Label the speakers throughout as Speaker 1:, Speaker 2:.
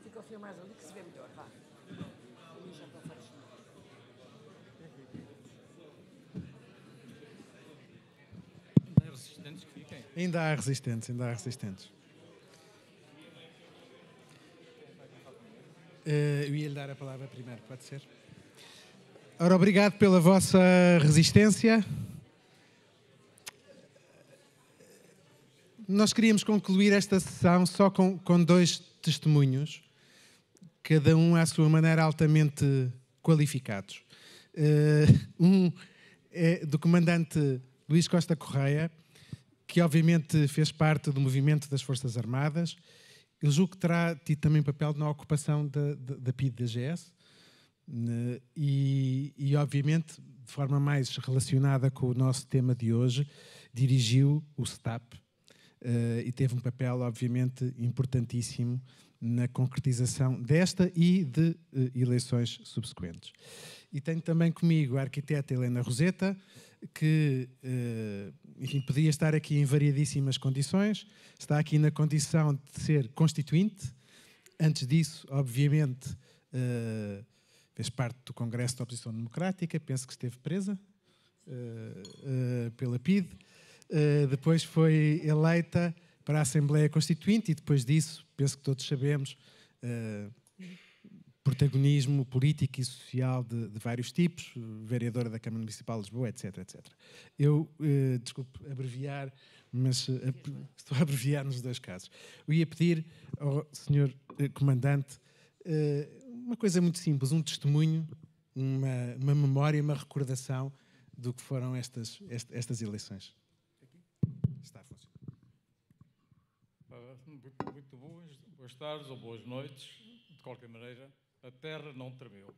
Speaker 1: Fica o senhor mais ali que se vê melhor, vá. Já estou fora.
Speaker 2: Ainda há resistentes que fiquem?
Speaker 3: Ainda há resistentes, ainda há resistentes. Eu ia lhe dar a palavra primeiro, pode ser? Ora, obrigado pela vossa resistência. Nós queríamos concluir esta sessão só com dois testemunhos, cada um à sua maneira altamente qualificados. Um é do comandante Luís Costa Correia, que obviamente fez parte do movimento das Forças Armadas. Eu julgo que terá tido também papel na ocupação da PIDE da GS e, obviamente, de forma mais relacionada com o nosso tema de hoje, dirigiu o STAP e teve um papel, obviamente, importantíssimo na concretização desta e de eleições subsequentes. E tenho também comigo a arquiteta Helena Roseta, que, enfim, podia estar aqui em variadíssimas condições, está aqui na condição de ser constituinte. Antes disso, obviamente, fez parte do Congresso da Oposição Democrática, penso que esteve presa pela PIDE. Depois foi eleita para a Assembleia Constituinte e depois disso, penso que todos sabemos, protagonismo político e social de vários tipos, vereadora da Câmara Municipal de Lisboa, etc, etc. Eu, desculpe abreviar, mas estou a abreviar nos dois casos. Eu ia pedir ao Sr. Comandante uma coisa muito simples, um testemunho, uma memória, uma recordação do que foram estas eleições. Está a funcionar.
Speaker 2: Muito boas tardes ou boas noites. De qualquer maneira, a terra não tremeu.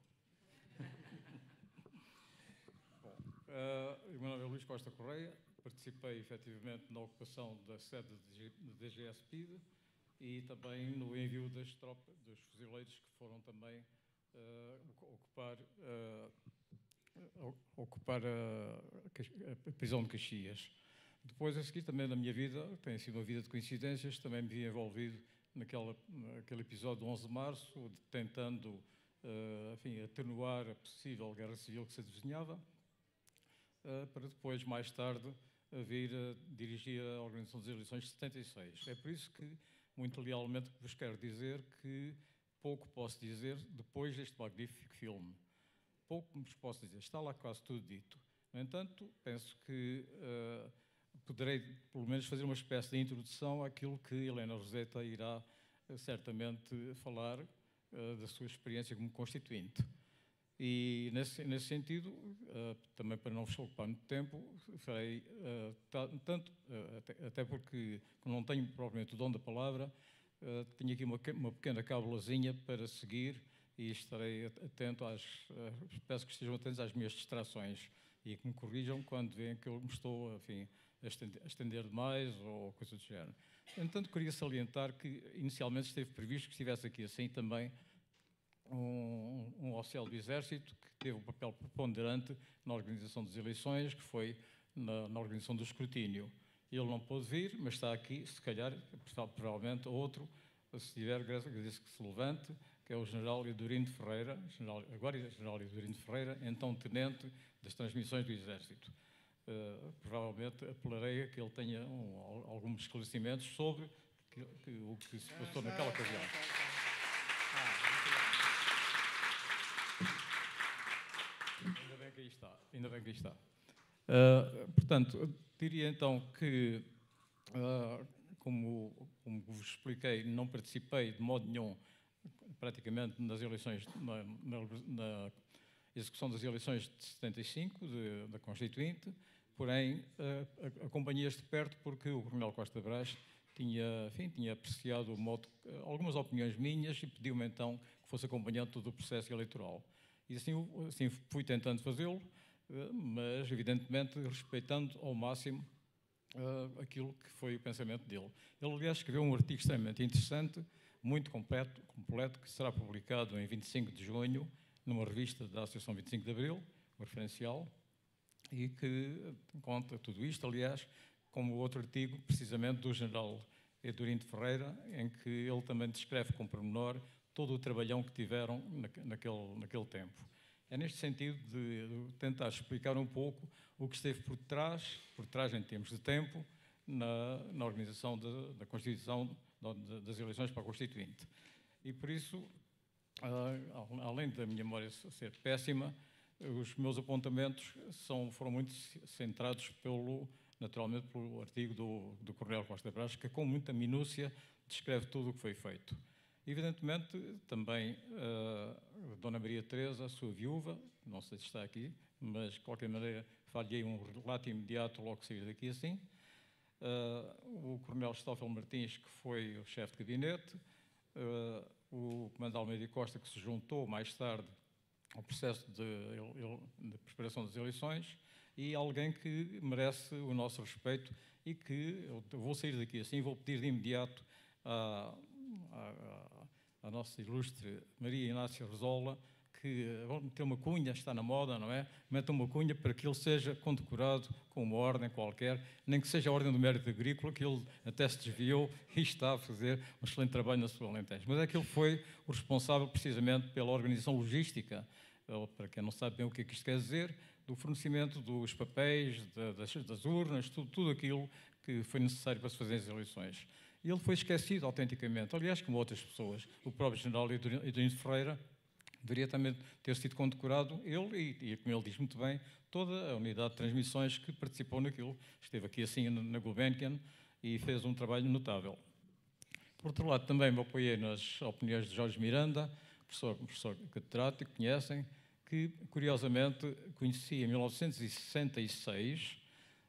Speaker 2: Bom, o meu nome é Luís Costa Correia, participei efetivamente na ocupação da sede da DGS-PIDE e também no envio das tropas, dos fuzileiros que foram também ocupar a prisão de Caxias. Depois, a seguir, também na minha vida, tem sido uma vida de coincidências, também me vi envolvido naquele episódio do 11 de março, tentando, enfim, atenuar a possível guerra civil que se desenhava, para depois, mais tarde, vir dirigir a organização das eleições de 76. É por isso que, muito lealmente, vos quero dizer que pouco posso dizer depois deste magnífico filme. Pouco vos posso dizer, está lá quase tudo dito. No entanto, penso que poderei, pelo menos, fazer uma espécie de introdução àquilo que Helena Roseta irá certamente falar da sua experiência como constituinte. E, nesse sentido, também para não vos ocupar muito tempo, farei até porque não tenho propriamente o dom da palavra, tenho aqui uma pequena cábulazinha para seguir e estarei atento peço que estejam atentos às minhas distrações e que me corrijam quando veem que eu me estou, enfim, a estender demais ou coisa do género. No entanto, queria salientar que inicialmente esteve previsto que estivesse aqui assim também um oficial do Exército que teve um papel preponderante na organização das eleições, que foi na organização do escrutínio. Ele não pôde vir, mas está aqui, se calhar, provavelmente outro, se tiver, agradeço que se levante, que é o General Edurindo Ferreira, agora General Edurindo Ferreira, então Tenente das Transmissões do Exército. Provavelmente apelarei a que ele tenha alguns esclarecimentos sobre o que se passou naquela ocasião. Ainda bem que aí está, ainda bem que aí está. Portanto, diria então que, como vos expliquei, não participei de modo nenhum, praticamente, nas eleições, na execução das eleições de 75, da Constituinte, porém, acompanhei-as de perto porque o Coronel Costa Brás tinha apreciado algumas opiniões minhas e pediu-me então que fosse acompanhante do processo eleitoral. E assim fui tentando fazê-lo, mas evidentemente respeitando ao máximo aquilo que foi o pensamento dele. Ele, aliás, escreveu um artigo extremamente interessante, muito completo, que será publicado em 25 de junho, numa revista da Associação 25 de Abril, o referencial, e que conta tudo isto, aliás, como outro artigo, precisamente, do general Edurino de Ferreira, em que ele também descreve com pormenor todo o trabalhão que tiveram naquele tempo. É neste sentido de tentar explicar um pouco o que esteve por trás em termos de tempo, na organização da Constituição, das eleições para a Constituinte. E por isso, além da minha memória ser péssima, os meus apontamentos foram muito centrados naturalmente pelo artigo do Coronel Costa Brás, que com muita minúcia descreve tudo o que foi feito. Evidentemente, também Dona Maria Teresa, a sua viúva, não sei se está aqui, mas de qualquer maneira falhei um relato imediato logo que saí daqui assim. O Coronel Stoffel Martins, que foi o chefe de gabinete, o Comandante Almeida Costa, que se juntou mais tarde ao processo de preparação das eleições, e alguém que merece o nosso respeito e que eu vou sair daqui assim, vou pedir de imediato à nossa ilustre Maria Inácia Rezola que vamos meter uma cunha, está na moda, não é? Meta uma cunha para que ele seja condecorado com uma ordem qualquer, nem que seja a Ordem do Mérito Agrícola, que ele até se desviou e está a fazer um excelente trabalho na sua Alentejo. Mas é que ele foi o responsável precisamente pela organização logística, para quem não sabe bem o que é que isto quer dizer, do fornecimento dos papéis, das urnas, tudo aquilo que foi necessário para se fazer as eleições. E ele foi esquecido autenticamente, aliás, como outras pessoas. O próprio general Edurino de Ferreira deveria também ter sido condecorado, ele e, como ele diz muito bem, toda a unidade de transmissões que participou naquilo. Esteve aqui assim na Gulbenkian e fez um trabalho notável. Por outro lado, também me apoiei nas opiniões de Jorge Miranda, professor catedrático, conhecem, que, curiosamente, conheci em 1966,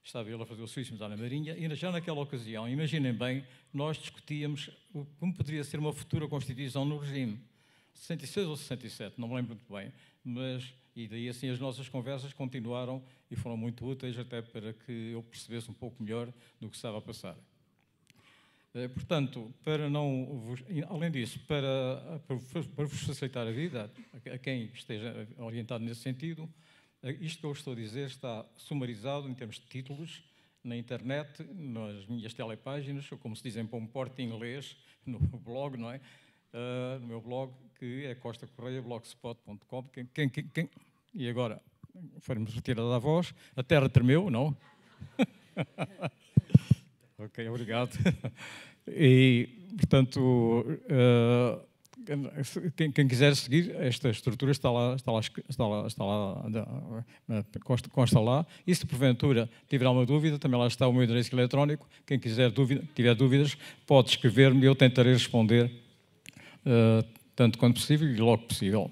Speaker 2: estava ele a fazer o Suíço da Marinha, e já naquela ocasião, imaginem bem, nós discutíamos como poderia ser uma futura Constituição no regime. 66 ou 67, não me lembro muito bem, mas, e daí assim as nossas conversas continuaram e foram muito úteis até para que eu percebesse um pouco melhor do que estava a passar. Portanto, além disso, para vos facilitar a vida, a quem esteja orientado nesse sentido, isto que eu estou a dizer está sumarizado em termos de títulos na internet, nas minhas telepáginas, ou como se diz em bom porte inglês, no blog, não é? No meu blog, que é costacorreia.blogspot.com. E agora, foi-me retirada a voz, a terra tremeu, não? Ok, obrigado. E, portanto, quem quiser seguir, esta estrutura consta lá. E se porventura tiver alguma dúvida, também lá está o meu endereço eletrónico. Quem tiver dúvidas, pode escrever-me e eu tentarei responder tanto quanto possível e logo possível.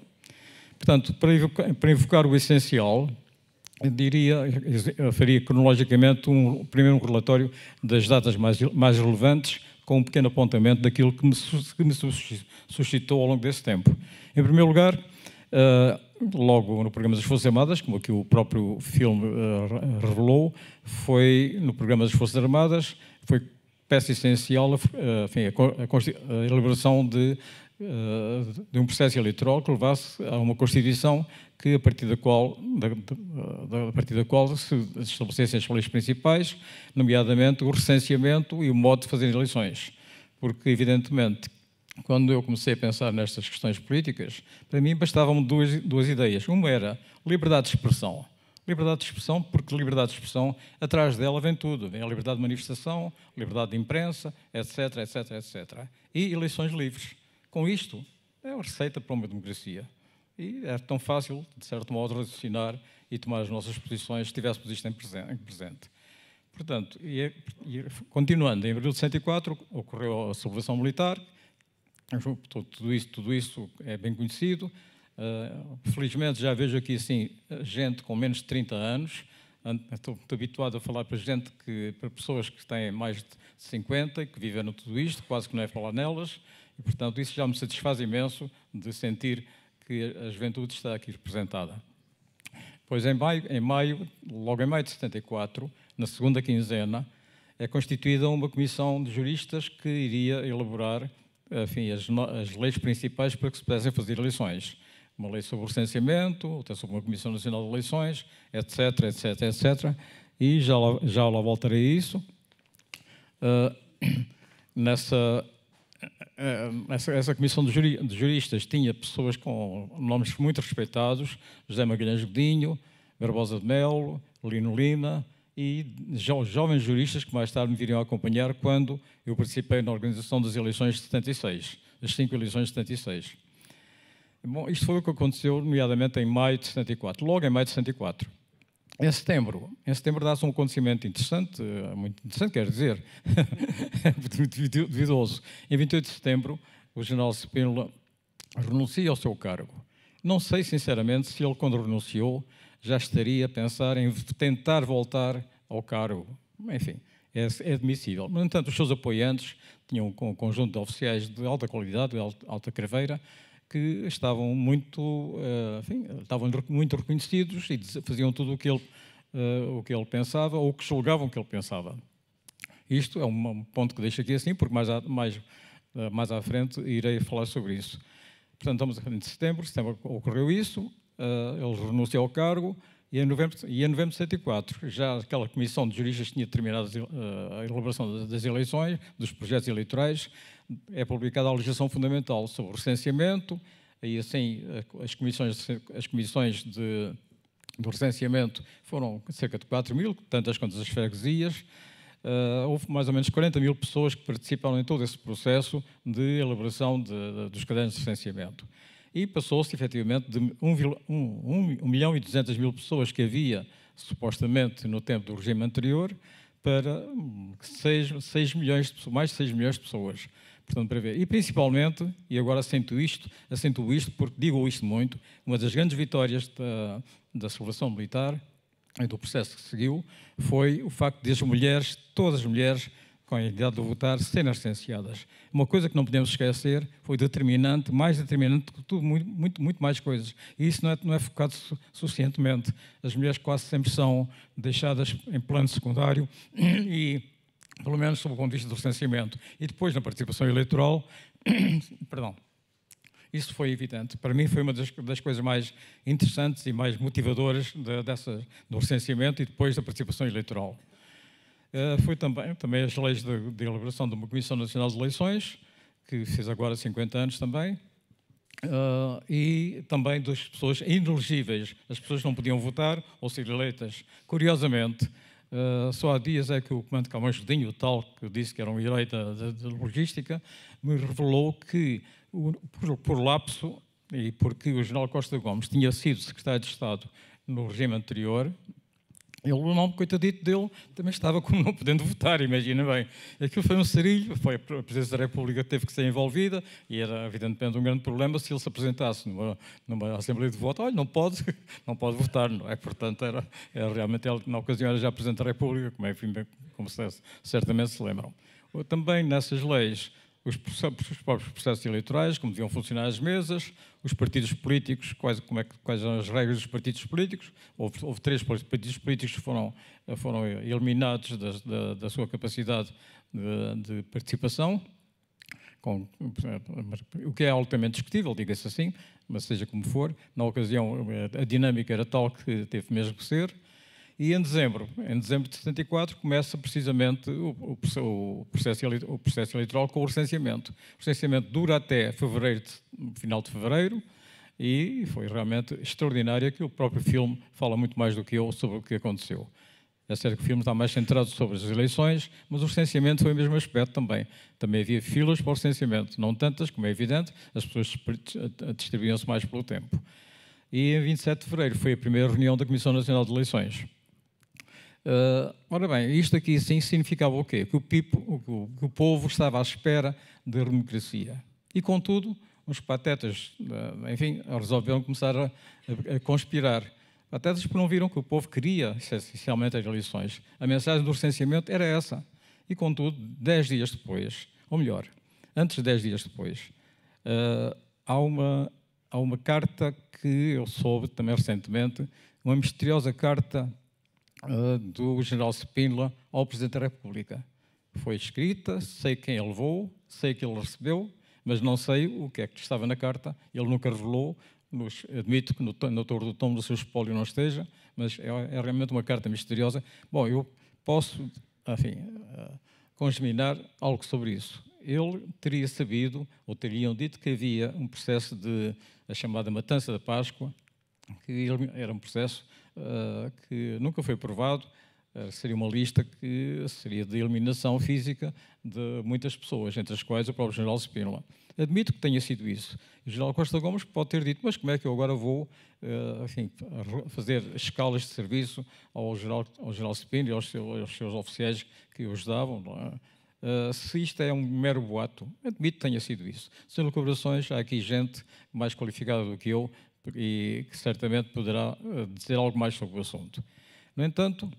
Speaker 2: Portanto, para invocar o essencial, eu faria cronologicamente primeiro um relatório das datas mais relevantes, com um pequeno apontamento daquilo que me suscitou ao longo desse tempo. Em primeiro lugar, logo no programa das Forças Armadas, como aqui o próprio filme revelou, foi no programa das Forças Armadas, foi peça essencial a elaboração de um processo eleitoral que levasse a uma Constituição que, a partir da qual se estabelecessem as leis principais, nomeadamente o recenseamento e o modo de fazer eleições. Porque, evidentemente, quando eu comecei a pensar nestas questões políticas, para mim bastavam duas ideias. Uma era liberdade de expressão. Liberdade de expressão, porque liberdade de expressão, atrás dela vem tudo. Vem a liberdade de manifestação, liberdade de imprensa, etc, etc, etc. E eleições livres. Com isto, é a receita para uma democracia. E é tão fácil, de certo modo, raciocinar e tomar as nossas posições se tivéssemos isto em presente. Portanto, continuando, em abril de 64 ocorreu a sublevação militar. Tudo isso é bem conhecido. Felizmente já vejo aqui assim, gente com menos de 30 anos. Estou habituado a falar para pessoas que têm mais de 50 e que viveram tudo isto, quase que não é falar nelas. E, portanto, isso já me satisfaz imenso de sentir que a juventude está aqui representada. Pois logo em maio de 74, na segunda quinzena, é constituída uma comissão de juristas que iria elaborar, enfim, as leis principais para que se pudessem fazer eleições. uma lei sobre o recenseamento, até sobre uma Comissão Nacional de Eleições, etc, etc, etc. E já lá voltarei a isso. Essa comissão de juristas tinha pessoas com nomes muito respeitados: José Magalhães Godinho, Barbosa de Melo, Lino Lima e jovens juristas que mais tarde me viriam a acompanhar quando eu participei na organização das eleições de 76, das 5 eleições de 76. Bom, isto foi o que aconteceu, nomeadamente em maio de 74, logo em maio de 74. Em setembro dá-se um acontecimento interessante, muito interessante, quer dizer, muito duvidoso. Em 28 de setembro, o general Spínola renuncia ao seu cargo. Não sei, sinceramente, se ele, quando renunciou, já estaria a pensar em tentar voltar ao cargo. Enfim, é admissível. No entanto, os seus apoiantes tinham um conjunto de oficiais de alta qualidade, de alta craveira, que estavam muito reconhecidos e faziam tudo o que ele pensava ou que julgavam que ele pensava. Isto é um ponto que deixo aqui assim, porque mais à frente irei falar sobre isso. Portanto, estamos em setembro ocorreu isso, ele renunciou ao cargo e em novembro de 74, já aquela comissão de juristas tinha terminado a elaboração das eleições, dos projetos eleitorais, é publicada a legislação fundamental sobre o recenseamento, e assim as comissões do recenseamento foram cerca de 4.000, tantas quanto as freguesias. Houve mais ou menos 40.000 pessoas que participaram em todo esse processo de elaboração dos cadernos de recenseamento. E passou-se, efetivamente, de 1.200.000 pessoas que havia, supostamente, no tempo do regime anterior, para mais de 6 milhões de pessoas. Portanto, para ver. E, principalmente, e agora acentuo isto porque digo isto muito, uma das grandes vitórias da celebração militar e do processo que seguiu foi o facto de todas as mulheres com a idade de votar, serem recenseadas. Uma coisa que não podemos esquecer foi mais determinante que tudo, muito mais coisas. E isso não é focado suficientemente. As mulheres quase sempre são deixadas em plano secundário e, pelo menos, sob o ponto de vista do recenseamento. E depois, na participação eleitoral, perdão, isso foi evidente. Para mim foi uma das coisas mais interessantes e mais motivadoras do recenseamento e depois da participação eleitoral. Foi também as leis de elaboração de uma Comissão Nacional de Eleições, que fez agora 50 anos também, e também das pessoas inelegíveis. As pessoas não podiam votar ou ser eleitas. Curiosamente, só há dias é que o comandante Camões Godinho, o tal que disse que era um herói da logística, me revelou que, por lapso, e porque o general Costa Gomes tinha sido secretário de Estado no regime anterior, o nome, coitadito dele, também estava como não podendo votar, imagina bem. Aquilo foi um sarilho, a Presidência da República teve que ser envolvida e era, evidentemente, um grande problema se ele se apresentasse numa Assembleia de Voto. Olha, não pode votar, não é? Portanto, era realmente, ele, na ocasião, era já Presidente da República, como certamente se lembram. Também nessas leis, os próprios processos eleitorais, como deviam funcionar as mesas, os partidos políticos, quais são as regras dos partidos políticos. Houve 3 partidos políticos que foram eliminados da sua capacidade de participação, o que é altamente discutível, diga-se assim, mas seja como for. Na ocasião, a dinâmica era tal que teve mesmo que ser. E em dezembro de 74, começa precisamente o processo eleitoral com o recenseamento. O recenseamento dura até final de fevereiro, e foi realmente extraordinário que o próprio filme fala muito mais do que eu sobre o que aconteceu. É certo que o filme está mais centrado sobre as eleições, mas o recenseamento foi o mesmo aspecto também. Também havia filas para o recenseamento, não tantas, como é evidente, as pessoas distribuíam-se mais pelo tempo. E em 27 de fevereiro foi a primeira reunião da Comissão Nacional de Eleições. Ora bem, isto aqui sim significava o quê? Que o povo estava à espera da democracia. E, contudo, os patetas, enfim, resolveram começar a conspirar. Patetas porque não viram que o povo queria, essencialmente, as eleições. A mensagem do recenseamento era essa. E, contudo, 10 dias depois, ou melhor, antes de 10 dias depois, há uma carta que eu soube também recentemente, uma misteriosa carta do general Spínola ao Presidente da República. Foi escrita, sei quem a levou, sei que ele recebeu, mas não sei o que é que estava na carta. Ele nunca revelou admito que no autor do tomo do seu espólio não esteja, mas é realmente uma carta misteriosa. Bom, eu posso, enfim, congeminar algo sobre isso. Ele teria sabido, ou teriam dito, que havia um processo de a chamada matança da Páscoa, que era um processo que nunca foi provado, seria uma lista que seria de eliminação física de muitas pessoas, entre as quais o próprio general Spínola. Admito que tenha sido isso. O general Costa Gomes pode ter dito, mas como é que eu agora vou enfim, fazer escalas de serviço ao general Spínola e aos seus oficiais que o ajudavam? Não é? Se isto é um mero boato, admito que tenha sido isso. Sem elucubrações, há aqui gente mais qualificada do que eu e que certamente poderá dizer algo mais sobre o assunto. No entanto,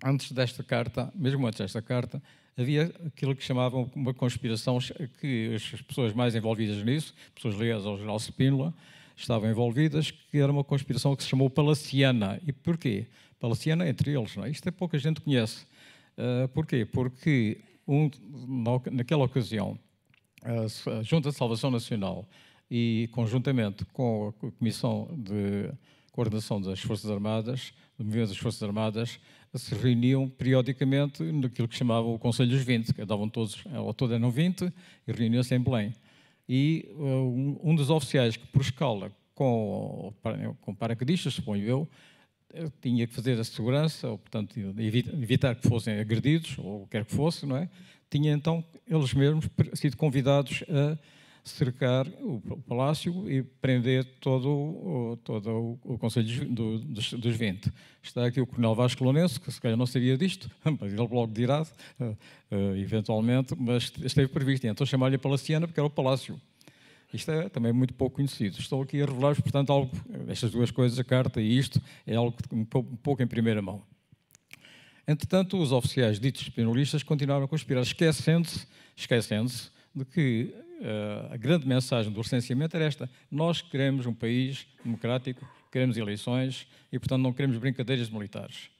Speaker 2: antes desta carta, mesmo antes desta carta, havia aquilo que chamavam uma conspiração, que as pessoas mais envolvidas nisso, pessoas ligadas ao general Spínola, estavam envolvidas, que era uma conspiração que se chamou Palaciana. E porquê? Palaciana entre eles, não é? Isto pouca gente conhece. Porquê? Porque naquela ocasião, a Junta de Salvação Nacional e, conjuntamente com a Comissão de Coordenação das Forças Armadas, do Movimento das Forças Armadas, se reuniam periodicamente naquilo que chamavam o Conselho dos 20, que davam todos, ao todo eram 20, e reuniam-se em Belém. E um dos oficiais que, por escala, com paraquedistas, suponho eu, tinha que fazer a segurança, ou, portanto, evitar que fossem agredidos, ou o que quer que fosse, não é? Tinha, então, eles mesmos sido convidados a cercar o palácio e prender todo o Conselho dos 20. Está aqui o coronel Vasco Lourenço, que se calhar não sabia disto, mas ele logo dirá, eventualmente, mas esteve previsto. Então chamar-lhe a Palaciana porque era o palácio. Isto é também muito pouco conhecido. Estou aqui a revelar-vos, portanto, algo, estas duas coisas, a carta e isto, é algo um pouco em primeira mão. Entretanto, os oficiais ditos spinolistas continuaram a conspirar, esquecendo-se de que a grande mensagem do recenseamento era esta: nós queremos um país democrático, queremos eleições e, portanto, não queremos brincadeiras militares.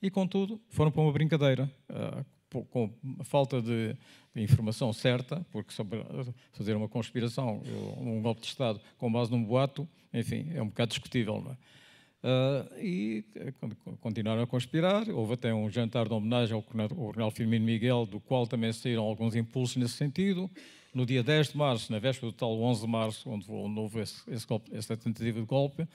Speaker 2: E, contudo, foram para uma brincadeira, com a falta de informação certa, porque sobre fazer uma conspiração, um golpe de Estado com base num boato, enfim, é um bocado discutível, não é? E continuaram a conspirar. Houve até um jantar de homenagem ao coronel Firmino Miguel, do qual também saíram alguns impulsos nesse sentido. No dia 10 de março, na véspera do tal 11 de março, onde houve essa tentativa de golpe,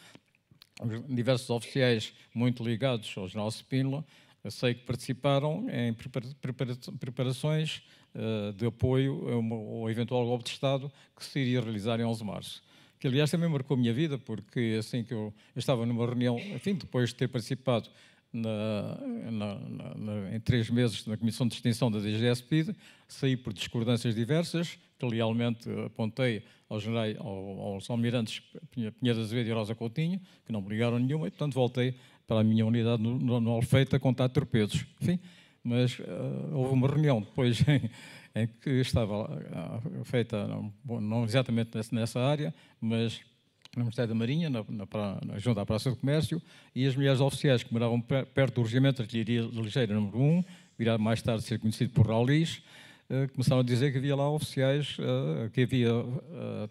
Speaker 2: diversos oficiais muito ligados ao general Spínola, sei que participaram em preparações de apoio ao eventual golpe de Estado que se iria realizar em 11 de março. Que, aliás, também marcou a minha vida, porque assim que eu estava numa reunião, enfim, depois de ter participado em 3 meses na Comissão de Extinção da DGS-PID, saí por discordâncias diversas, que lealmente apontei aos almirantes Pinheiro de Azevedo e Rosa Coutinho, que não me ligaram nenhuma, e, portanto, voltei para a minha unidade no Alfeite a contar torpedos. Enfim, mas houve uma reunião depois em que estava feita, não exatamente nessa área, mas no Ministério da Marinha, junto à Praça do Comércio, e as mulheres oficiais que moravam perto do Regimento de Artilharia Ligeira número 1, virá mais tarde ser conhecido por Raulis, começaram a dizer que havia lá oficiais, que havia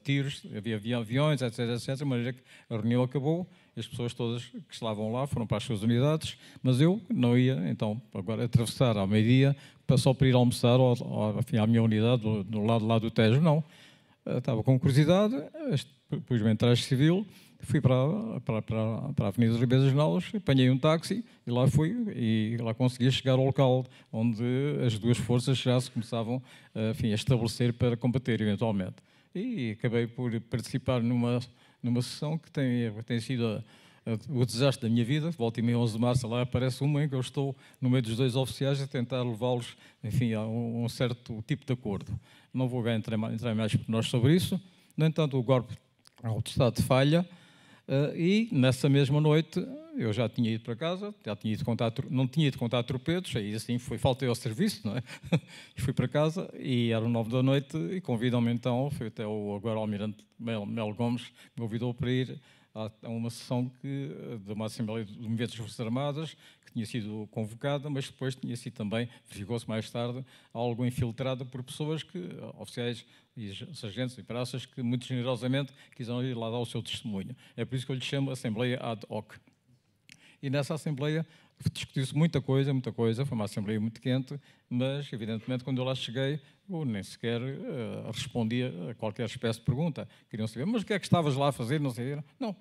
Speaker 2: tiros, havia aviões, etc, etc, de maneira que a reunião acabou, e as pessoas todas que estavam lá foram para as suas unidades, mas eu não ia, então, agora atravessar ao meio-dia, só para ir almoçar à minha unidade, do lado lá do Tejo, não. Estava com curiosidade, pus-me em traje civil, fui para a Avenida dos Ribeiros das Naulas, apanhei um táxi e lá fui, e lá consegui chegar ao local onde as duas forças já se começavam enfim, a estabelecer para combater eventualmente. E acabei por participar numa sessão que tem sido o desastre da minha vida. Volta e meia, 11 de março, lá aparece uma em que eu estou no meio dos 2 oficiais a tentar levá-los, enfim, a um certo tipo de acordo. Não vou entrar mais nós sobre isso. No entanto, o golpe de Estado falha, e nessa mesma noite eu já tinha ido para casa, não tinha ido contar torpedos, aí assim faltei ao serviço, não é? Fui para casa e eram 9 da noite e convidam-me então, foi até o agora almirante Melo Gomes, me convidou para ir há uma sessão de uma Assembleia do Movimento das Forças Armadas que tinha sido convocada, mas depois tinha sido também, verificou-se mais tarde, algo infiltrada por pessoas oficiais e sargentos e praças, que muito generosamente quiseram ir lá dar o seu testemunho. É por isso que eu lhe chamo Assembleia ad hoc. E nessa Assembleia discutiu-se muita coisa, foi uma Assembleia muito quente, mas, evidentemente, quando eu lá cheguei, eu nem sequer respondia a qualquer espécie de pergunta. Queriam saber, mas o que é que estavas lá a fazer? Não sei. Não.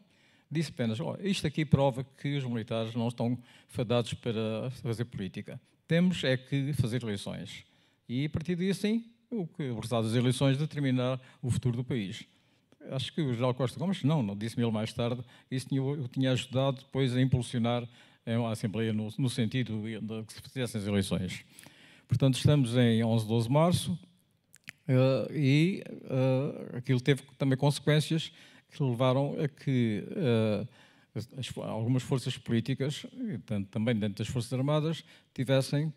Speaker 2: Disse apenas, isto aqui prova que os militares não estão fadados para fazer política. Temos é que fazer eleições. E, a partir daí, assim, o resultado das eleições determinar o futuro do país. Acho que o general Costa Gomes, não disse-me ele mais tarde, isso eu tinha ajudado depois a impulsionar a Assembleia no sentido de que se fizessem as eleições. Portanto, estamos em 11 de 12 de março e aquilo teve também consequências que levaram a que algumas forças políticas, também dentro das Forças Armadas, tivessem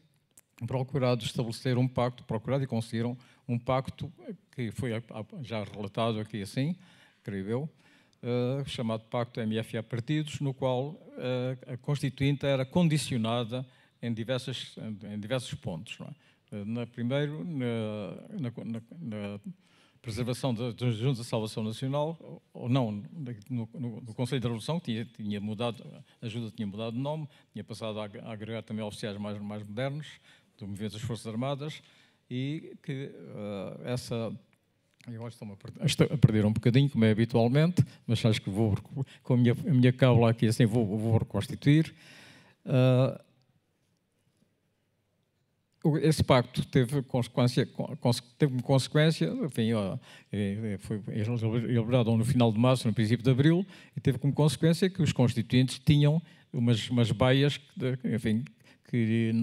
Speaker 2: procurado estabelecer um pacto, procurado e conseguiram um pacto que foi já relatado aqui assim, creio eu, chamado Pacto MFA Partidos, no qual a Constituinte era condicionada em diversos pontos. Não é? Primeiro, na preservação das Juntas de Salvação Nacional, ou não, no Conselho da Revolução, que tinha mudado, a ajuda tinha mudado de nome, tinha passado a agregar também oficiais mais modernos, do movimento das Forças Armadas, e que eu acho que estou a perder um bocadinho, como é habitualmente, mas acho que vou, com a minha cábula aqui assim, vou reconstituir. Esse pacto teve consequência, enfim, foi elaborado no final de março, no princípio de abril, e teve como consequência que os constituintes tinham umas baias, enfim,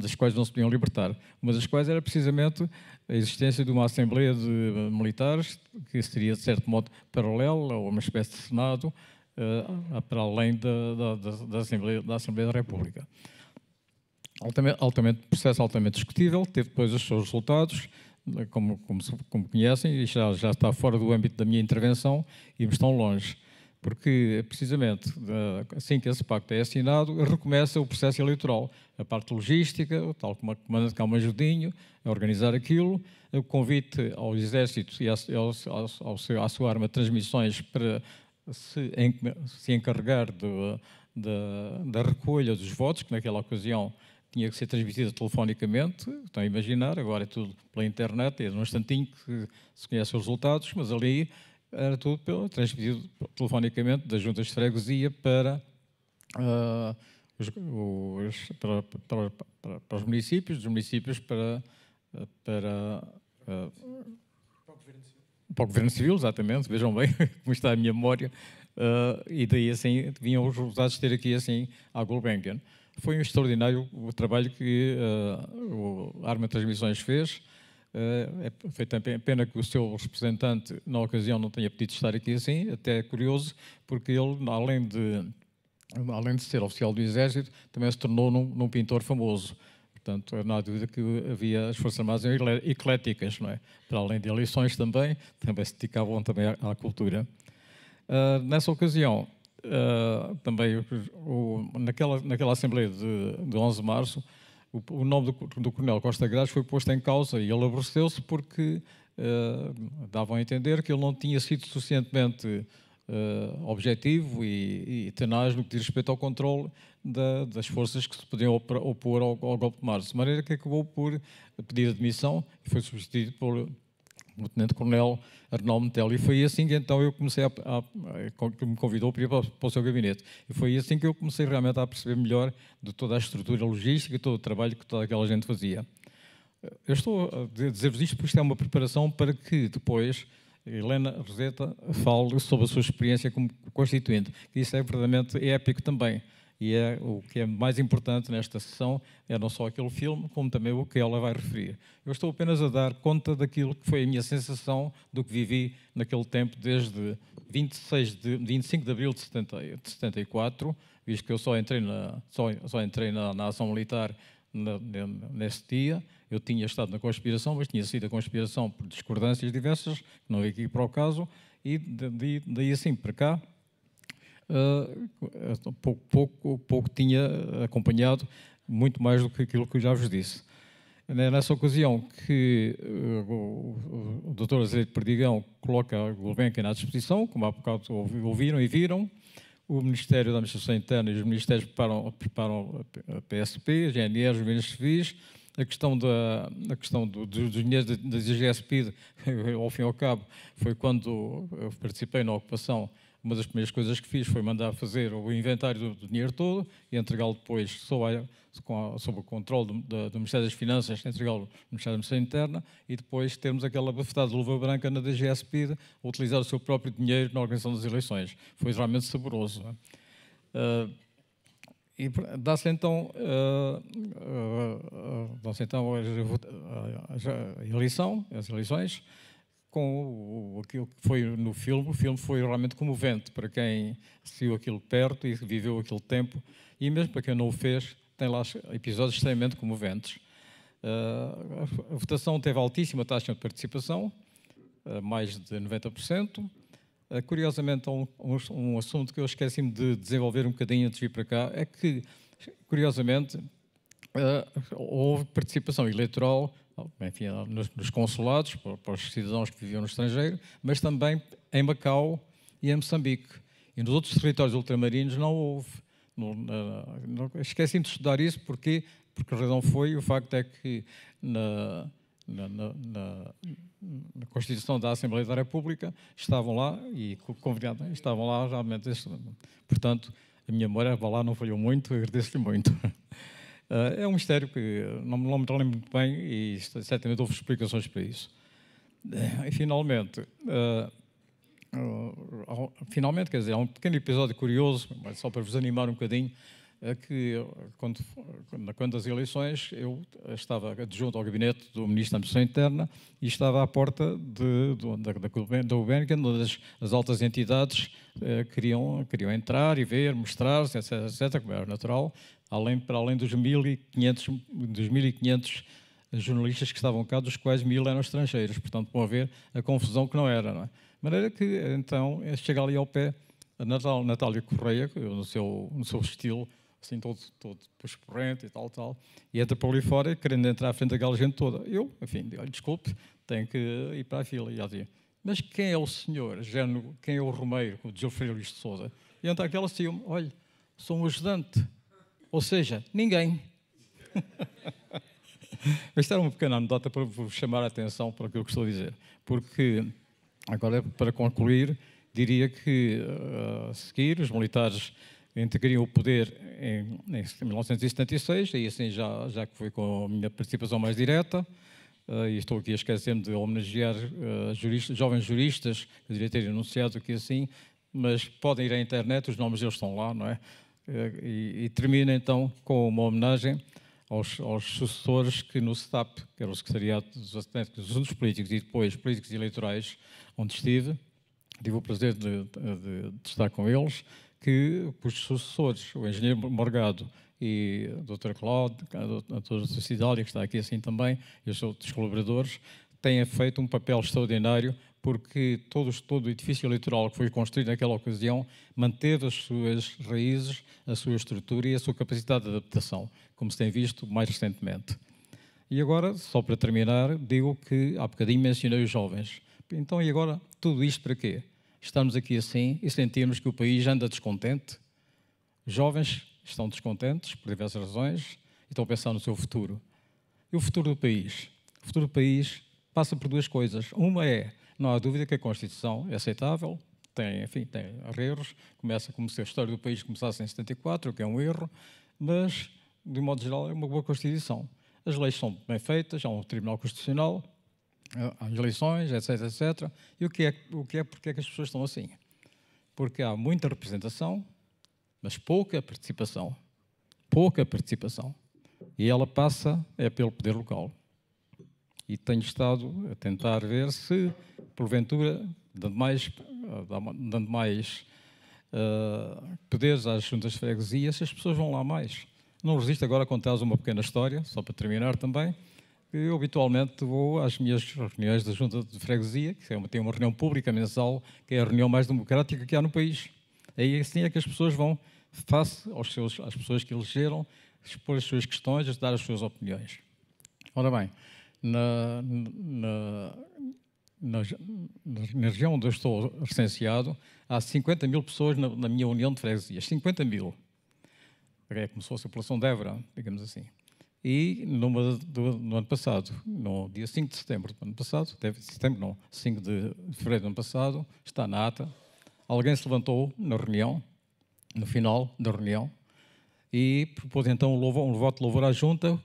Speaker 2: das quais não se podiam libertar. Uma das quais era precisamente a existência de uma Assembleia de Militares, que seria, de certo modo, paralela, ou uma espécie de Senado, para além da Assembleia da República. Processo altamente discutível, teve depois os seus resultados, como conhecem, e já está fora do âmbito da minha intervenção, e me estão longe. Porque, precisamente, assim que esse pacto é assinado, recomeça o processo eleitoral. A parte logística, tal como a comandante cá um ajudinho, a organizar aquilo, o convite ao Exército e à sua arma de transmissões para se encarregar da recolha dos votos, que naquela ocasião tinha que ser transmitida telefonicamente. Estão a imaginar, agora é tudo pela internet, é num instantinho que se conhecem os resultados, mas ali era tudo transmitido telefonicamente das juntas de freguesia para os municípios, dos municípios para o Governo Civil, exatamente, vejam bem como está a minha memória, e daí assim vinham os resultados de ter aqui assim a Gulbenkian. Foi um extraordinário o trabalho que a Arma de Transmissões fez. Foi também pena que o seu representante, na ocasião, não tenha podido estar aqui assim, até é curioso, porque ele, além de ser oficial do Exército, também se tornou num pintor famoso. Portanto, não há dúvida que as Forças Armadas eram ecléticas, não é? Para além de eleições também se dedicavam também à cultura. Nessa ocasião, também naquela Assembleia de 11 de março, o nome do Coronel Costa Graça foi posto em causa e ele aborreceu-se porque davam a entender que ele não tinha sido suficientemente objetivo e tenaz no que diz respeito ao controle das forças que se podiam opor ao golpe de março. De maneira que acabou por pedir admissão e foi substituído por o Tenente-Coronel Arnaldo Metelli. E foi assim que então eu comecei que me convidou para ir para o seu gabinete. E foi assim que eu comecei realmente a perceber melhor de toda a estrutura logística, todo o trabalho que toda aquela gente fazia. Eu estou a dizer-vos isto porque isto é uma preparação para que depois Helena Roseta fale sobre a sua experiência como constituinte. Isso é verdadeiramente épico também. E é o que é mais importante nesta sessão, é não só aquele filme, como também o que ela vai referir. Eu estou apenas a dar conta daquilo que foi a minha sensação do que vivi naquele tempo, desde 25 de abril de 74, visto que eu só entrei na ação militar nesse dia. Eu tinha estado na conspiração, mas tinha sido a conspiração por discordâncias diversas, que não é aqui para o caso, e daí assim para cá, pouco tinha acompanhado, muito mais do que aquilo que eu já vos disse. Nessa ocasião que o Dr. Azevedo Perdigão coloca a Gulbenkian à disposição, como há bocado ouviram e viram, o Ministério da Administração Interna e os Ministérios preparam a PSP, a GNR, os Governos Civis, a questão dos dinheiros da GSP, ao fim e ao cabo, foi quando eu participei na ocupação. Uma das primeiras coisas que fiz foi mandar fazer o inventário do dinheiro todo e entregá-lo depois sob o controle do Ministério das Finanças, entregá-lo no Ministério da Administração Interna e depois termos aquela bafetada de luva branca na DGSP a utilizar o seu próprio dinheiro na organização das eleições. Foi realmente saboroso. Não é? E dá-se então, as eleições, com aquilo que foi no filme. O filme foi realmente comovente para quem assistiu aquilo perto e viveu aquele tempo, e mesmo para quem não o fez, tem lá episódios extremamente comoventes. A votação teve altíssima taxa de participação, mais de 90%. Curiosamente, um assunto que eu esqueci-me de desenvolver um bocadinho antes de vir para cá, é que, curiosamente, houve participação eleitoral, enfim, nos consulados, para os cidadãos que viviam no estrangeiro, mas também em Macau e em Moçambique. E nos outros territórios ultramarinos não houve. Esqueci-me de estudar isso, porque a razão foi, o facto é que na Constituição da Assembleia da República estavam lá e convidados, estavam lá realmente. Portanto, a minha memória lá não falhou muito, agradeço-lhe muito. É um mistério que não me lembro muito bem e certamente houve explicações para isso. E finalmente, quer dizer, há um pequeno episódio curioso, mas só para vos animar um bocadinho, é que quando das eleições eu estava adjunto ao gabinete do Ministro da Administração Interna e estava à porta da Gulbenkian, onde as altas entidades queriam entrar e ver, mostrar-se, etc., como era natural, para além dos 1.500 jornalistas que estavam cá, dos quais 1.000 eram estrangeiros. Portanto, vão ver a confusão que não era. Não é? De maneira que, então, chega ali ao pé a Natália Correia, no seu estilo, assim, todo esporrente e tal, e entra por ali fora, querendo entrar à frente daquela gente toda. Eu, enfim, digo, desculpe, tenho que ir para a fila. E ela dizia, mas quem é o senhor? Quem é o Romeiro? O Gilfredo Luís de Sousa. E então aquela assim, olha, sou um ajudante. Ou seja, ninguém. Isto era uma pequena anedota para vos chamar a atenção para aquilo que estou a dizer. Porque, agora, para concluir, diria que, a seguir, os militares integrariam o poder em 1976, e assim já que foi com a minha participação mais direta, e estou aqui a esquecer-me de homenagear jovens juristas, que eu devia ter enunciado aqui assim, mas podem ir à internet, os nomes deles estão lá, não é? E termina então com uma homenagem aos sucessores que no SETAP, que era o Secretariado dos Assuntos Políticos e depois Políticos e Eleitorais, onde estive, tive o prazer de estar com eles, que os sucessores, o engenheiro Morgado e a doutora Cláudia, a doutora Cidália, que está aqui assim também, e os outros colaboradores, têm feito um papel extraordinário, porque todo o edifício eleitoral que foi construído naquela ocasião manteve as suas raízes, a sua estrutura e a sua capacidade de adaptação, como se tem visto mais recentemente. E agora, só para terminar, digo que há bocadinho mencionei os jovens. Então, e agora, tudo isto para quê? Estamos aqui assim e sentimos que o país anda descontente. Os jovens estão descontentes por diversas razões e estão a pensar no seu futuro. E o futuro do país? O futuro do país passa por duas coisas. Uma é, não há dúvida que a Constituição é aceitável, tem erros, começa como se a história do país começasse em 74, o que é um erro, mas, de modo geral, é uma boa Constituição. As leis são bem feitas, há um Tribunal Constitucional, há eleições, etc. E porque é que as pessoas estão assim? Porque há muita representação, mas pouca participação. Pouca participação. E ela passa pelo poder local. E tenho estado a tentar ver se, porventura, dando mais poderes às juntas de freguesia, se as pessoas vão lá mais. Não resisto agora a contar-vos uma pequena história, só para terminar também. Eu habitualmente vou às minhas reuniões da Junta de Freguesia, que tem uma reunião pública mensal, que é a reunião mais democrática que há no país. Aí assim é que as pessoas vão, face às pessoas que elegeram, expor as suas questões, dar as suas opiniões. Ora bem, na região onde eu estou recenseado, há 50 mil pessoas na minha união de freguesias. 50 mil. É como se fosse a população de Évora, digamos assim. E no ano passado, no dia 5 de setembro do ano passado, 5 de fevereiro do ano passado, está na ata, alguém se levantou na reunião, no final da reunião, e propôs então um voto de louvor à junta,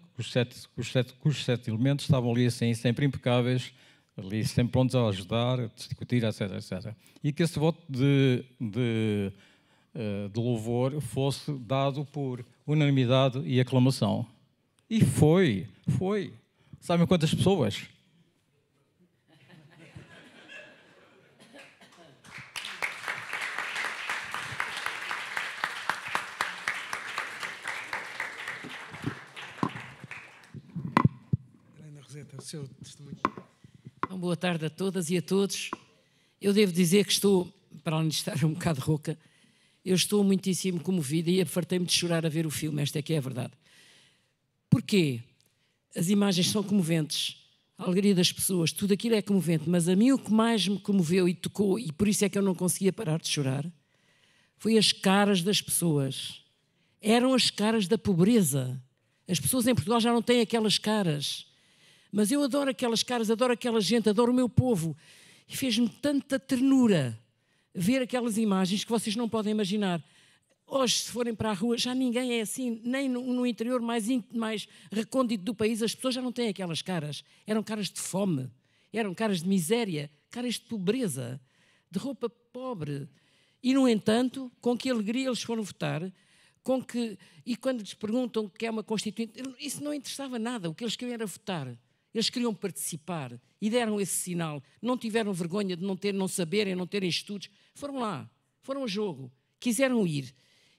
Speaker 2: cujos sete elementos estavam ali assim, sempre impecáveis, ali sempre prontos a ajudar, a discutir, etc, etc. E que esse voto de louvor fosse dado por unanimidade e aclamação. E foi. Sabem quantas pessoas?
Speaker 3: Helena Roseta, o seu testemunho.
Speaker 1: Boa tarde a todas e a todos. Eu devo dizer que estou, para além de estar um bocado rouca, eu estou muitíssimo comovida e fartei-me de chorar a ver o filme, esta é que é a verdade. Porquê? As imagens são comoventes, a alegria das pessoas, tudo aquilo é comovente, mas a mim o que mais me comoveu e tocou, e por isso é que eu não conseguia parar de chorar, foi as caras das pessoas. Eram as caras da pobreza. As pessoas em Portugal já não têm aquelas caras. Mas eu adoro aquelas caras, adoro aquela gente, adoro o meu povo. E fez-me tanta ternura ver aquelas imagens que vocês não podem imaginar. Hoje, se forem para a rua, já ninguém é assim, nem no interior mais recôndito do país, as pessoas já não têm aquelas caras. Eram caras de fome, eram caras de miséria, caras de pobreza, de roupa pobre. E, no entanto, com que alegria eles foram votar, e quando lhes perguntam o que é uma Constituinte, isso não interessava nada, o que eles queriam era votar. Eles queriam participar e deram esse sinal. Não tiveram vergonha de não saberem, não terem estudos. Foram lá, foram ao jogo, quiseram ir.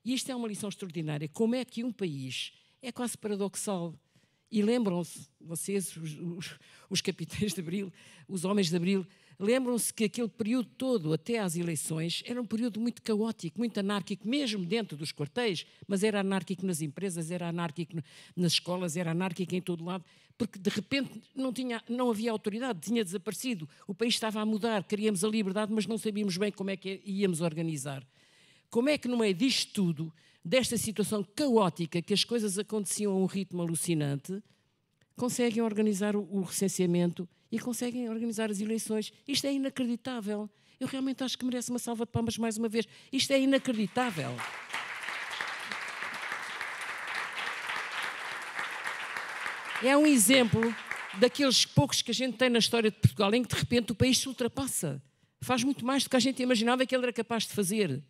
Speaker 1: E isto é uma lição extraordinária. Como é que um país é quase paradoxal? E lembram-se, vocês, os capitães de Abril, os homens de Abril, lembram-se que aquele período todo, até às eleições, era um período muito caótico, muito anárquico, mesmo dentro dos quartéis, mas era anárquico nas empresas, era anárquico nas escolas, era anárquico em todo lado, porque de repente não havia autoridade, tinha desaparecido, o país estava a mudar, queríamos a liberdade, mas não sabíamos bem como é que íamos organizar. Como é que no meio disto tudo, desta situação caótica, que as coisas aconteciam a um ritmo alucinante, conseguem organizar o recenseamento e conseguem organizar as eleições? Isto é inacreditável. Eu realmente acho que merece uma salva de palmas mais uma vez. Isto é inacreditável. É um exemplo daqueles poucos que a gente tem na história de Portugal, em que de repente o país se ultrapassa. Faz muito mais do que a gente imaginava que ele era capaz de fazer.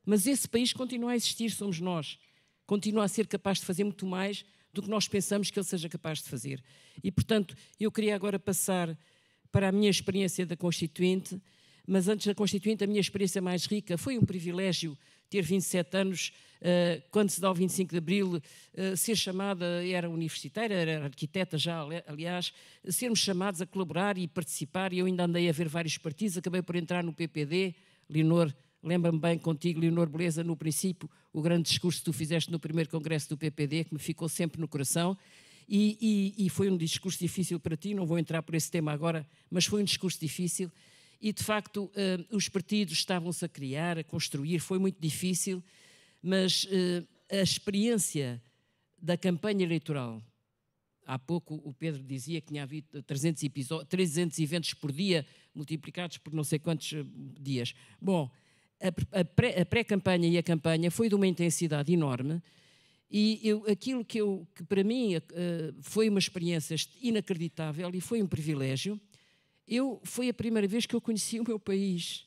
Speaker 1: Mas esse país continua a existir, somos nós. Continua a ser capaz de fazer muito mais do que nós pensamos que ele seja capaz de fazer. E, portanto, eu queria agora passar para a minha experiência da Constituinte, mas antes da Constituinte, a minha experiência mais rica foi um privilégio ter 27 anos, quando se dá o 25 de Abril, ser chamada, era universitária, era arquiteta já, aliás, sermos chamados a colaborar e participar, e eu ainda andei a ver vários partidos, acabei por entrar no PPD, Leonor, lembra-me bem contigo, Leonor Beleza, no princípio, o grande discurso que tu fizeste no primeiro congresso do PPD, que me ficou sempre no coração, e foi um discurso difícil para ti, não vou entrar por esse tema agora, mas foi um discurso difícil, e de facto os partidos estavam-se a criar, a construir, foi muito difícil, mas a experiência da campanha eleitoral, há pouco o Pedro dizia que tinha havido 300 eventos por dia, multiplicados por não sei quantos dias. Bom, a pré-campanha e a campanha foi de uma intensidade enorme e aquilo que para mim foi uma experiência inacreditável e foi um privilégio. Foi a primeira vez que eu conheci o meu país.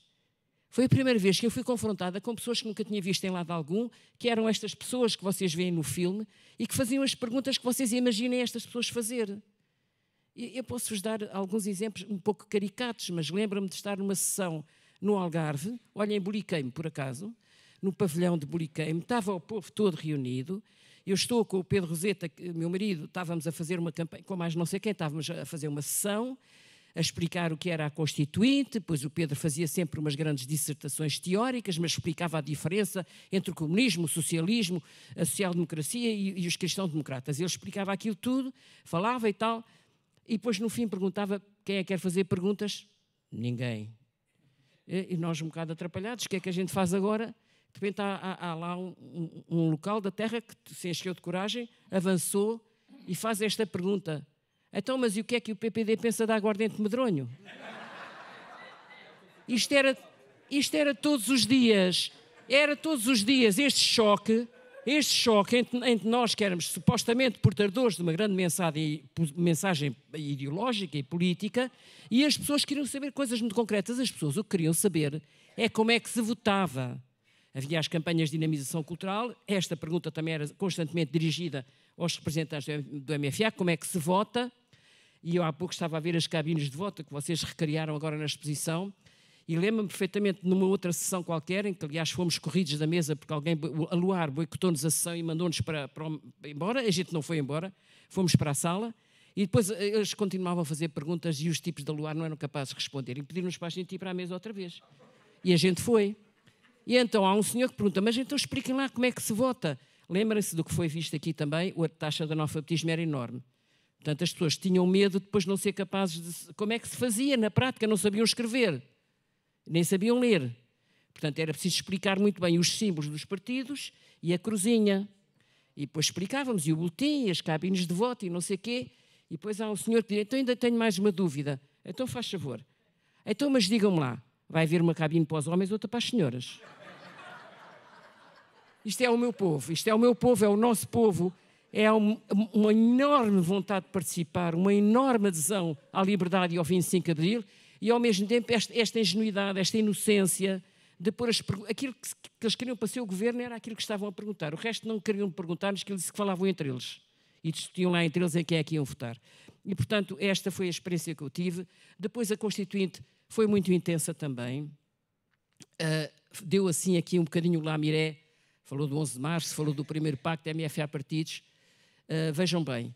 Speaker 1: Foi a primeira vez que eu fui confrontada com pessoas que nunca tinha visto em lado algum, que eram estas pessoas que vocês veem no filme e que faziam as perguntas que vocês imaginem estas pessoas fazer. Eu posso-vos dar alguns exemplos um pouco caricatos, mas lembro-me de estar numa sessão no Algarve, olha, em Boliqueime, por acaso, no pavilhão de Boliqueime, estava o povo todo reunido, eu estou com o Pedro Roseta, meu marido, estávamos a fazer uma campanha, com mais não sei quem, estávamos a fazer uma sessão, a explicar o que era a Constituinte, pois o Pedro fazia sempre umas grandes dissertações teóricas, mas explicava a diferença entre o comunismo, o socialismo, a social-democracia e os cristãos-democratas. Ele explicava aquilo tudo, falava e tal, e depois no fim perguntava quem é que quer fazer perguntas? Ninguém. E nós um bocado atrapalhados, o que é que a gente faz agora? De repente há lá um local da Terra que se encheu de coragem, avançou e faz esta pergunta. Então, mas e o que é que o PPD pensa da aguardente medronho? Isto era todos os dias. Era todos os dias este choque entre nós que éramos supostamente portadores de uma grande mensagem ideológica e política, e as pessoas queriam saber coisas muito concretas. As pessoas o que queriam saber é como é que se votava. Havia as campanhas de dinamização cultural, esta pergunta também era constantemente dirigida aos representantes do MFA, como é que se vota, e eu há pouco estava a ver as cabines de voto que vocês recriaram agora na exposição, e lembro-me perfeitamente numa outra sessão qualquer, em que aliás fomos corridos da mesa porque a Luar boicotou-nos a sessão e mandou-nos para embora, a gente não foi embora, fomos para a sala, e depois eles continuavam a fazer perguntas e os tipos da Luar não eram capazes de responder, e pediram-nos para a gente ir para a mesa outra vez. E a gente foi. E então há um senhor que pergunta, mas então expliquem lá como é que se vota. Lembrem-se do que foi visto aqui também, a taxa de analfabetismo era enorme. Portanto, as pessoas tinham medo de depois não ser capazes de... Como é que se fazia na prática? Não sabiam escrever, nem sabiam ler. Portanto, era preciso explicar muito bem os símbolos dos partidos e a cruzinha. E depois explicávamos, e o boletim, e as cabines de voto, e não sei o quê. E depois há um senhor que diz, então ainda tenho mais uma dúvida. Então faz favor. Então, mas digam-me lá, vai haver uma cabine para os homens e outra para as senhoras? Isto é o meu povo, é o nosso povo, é uma enorme vontade de participar, uma enorme adesão à liberdade e ao 25 de Abril, e ao mesmo tempo esta ingenuidade, esta inocência de pôr aquilo que eles queriam para ser o governo era aquilo que estavam a perguntar. O resto não queriam perguntar-nos, que eles falavam entre eles e discutiam lá entre eles em quem é que iam votar. E, portanto, esta foi a experiência que eu tive. Depois a Constituinte foi muito intensa também. Deu assim aqui um bocadinho o lamiré. Falou do 11 de março, falou do primeiro pacto MFA partidos. Vejam bem,